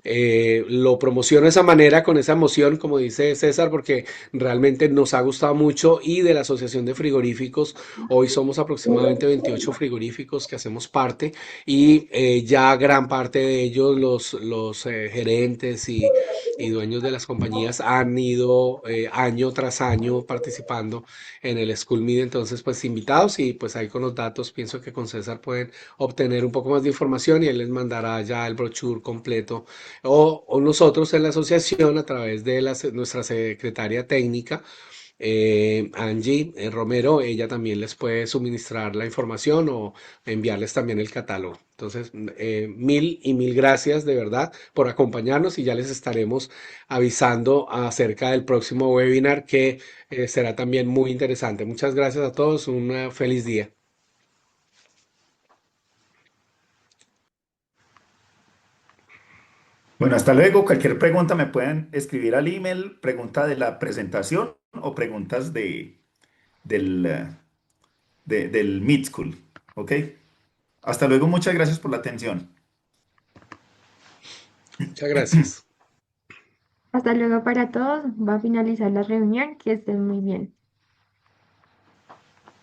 Lo promociono de esa manera, con esa emoción, como dice César, porque realmente nos ha gustado mucho y de la Asociación de Frigoríficos, hoy somos aproximadamente 28 frigoríficos que hacemos parte y ya gran parte de ellos, los gerentes y dueños de las compañías han ido año tras año participando en el School Meet, entonces pues invitados y pues ahí con los datos pienso que con César pueden obtener un poco más de información y él les mandará ya el brochure completo o nosotros en la asociación a través de nuestra secretaria técnica, Angie Romero, ella también les puede suministrar la información o enviarles también el catálogo. Entonces, mil y mil gracias de verdad por acompañarnos y ya les estaremos avisando acerca del próximo webinar que será también muy interesante. Muchas gracias a todos, un feliz día. Bueno, hasta luego. Cualquier pregunta me pueden escribir al email, pregunta de la presentación o preguntas del, del Meet School. ¿Ok? Hasta luego. Muchas gracias por la atención. Muchas gracias. Hasta luego para todos. Va a finalizar la reunión. Que estén muy bien.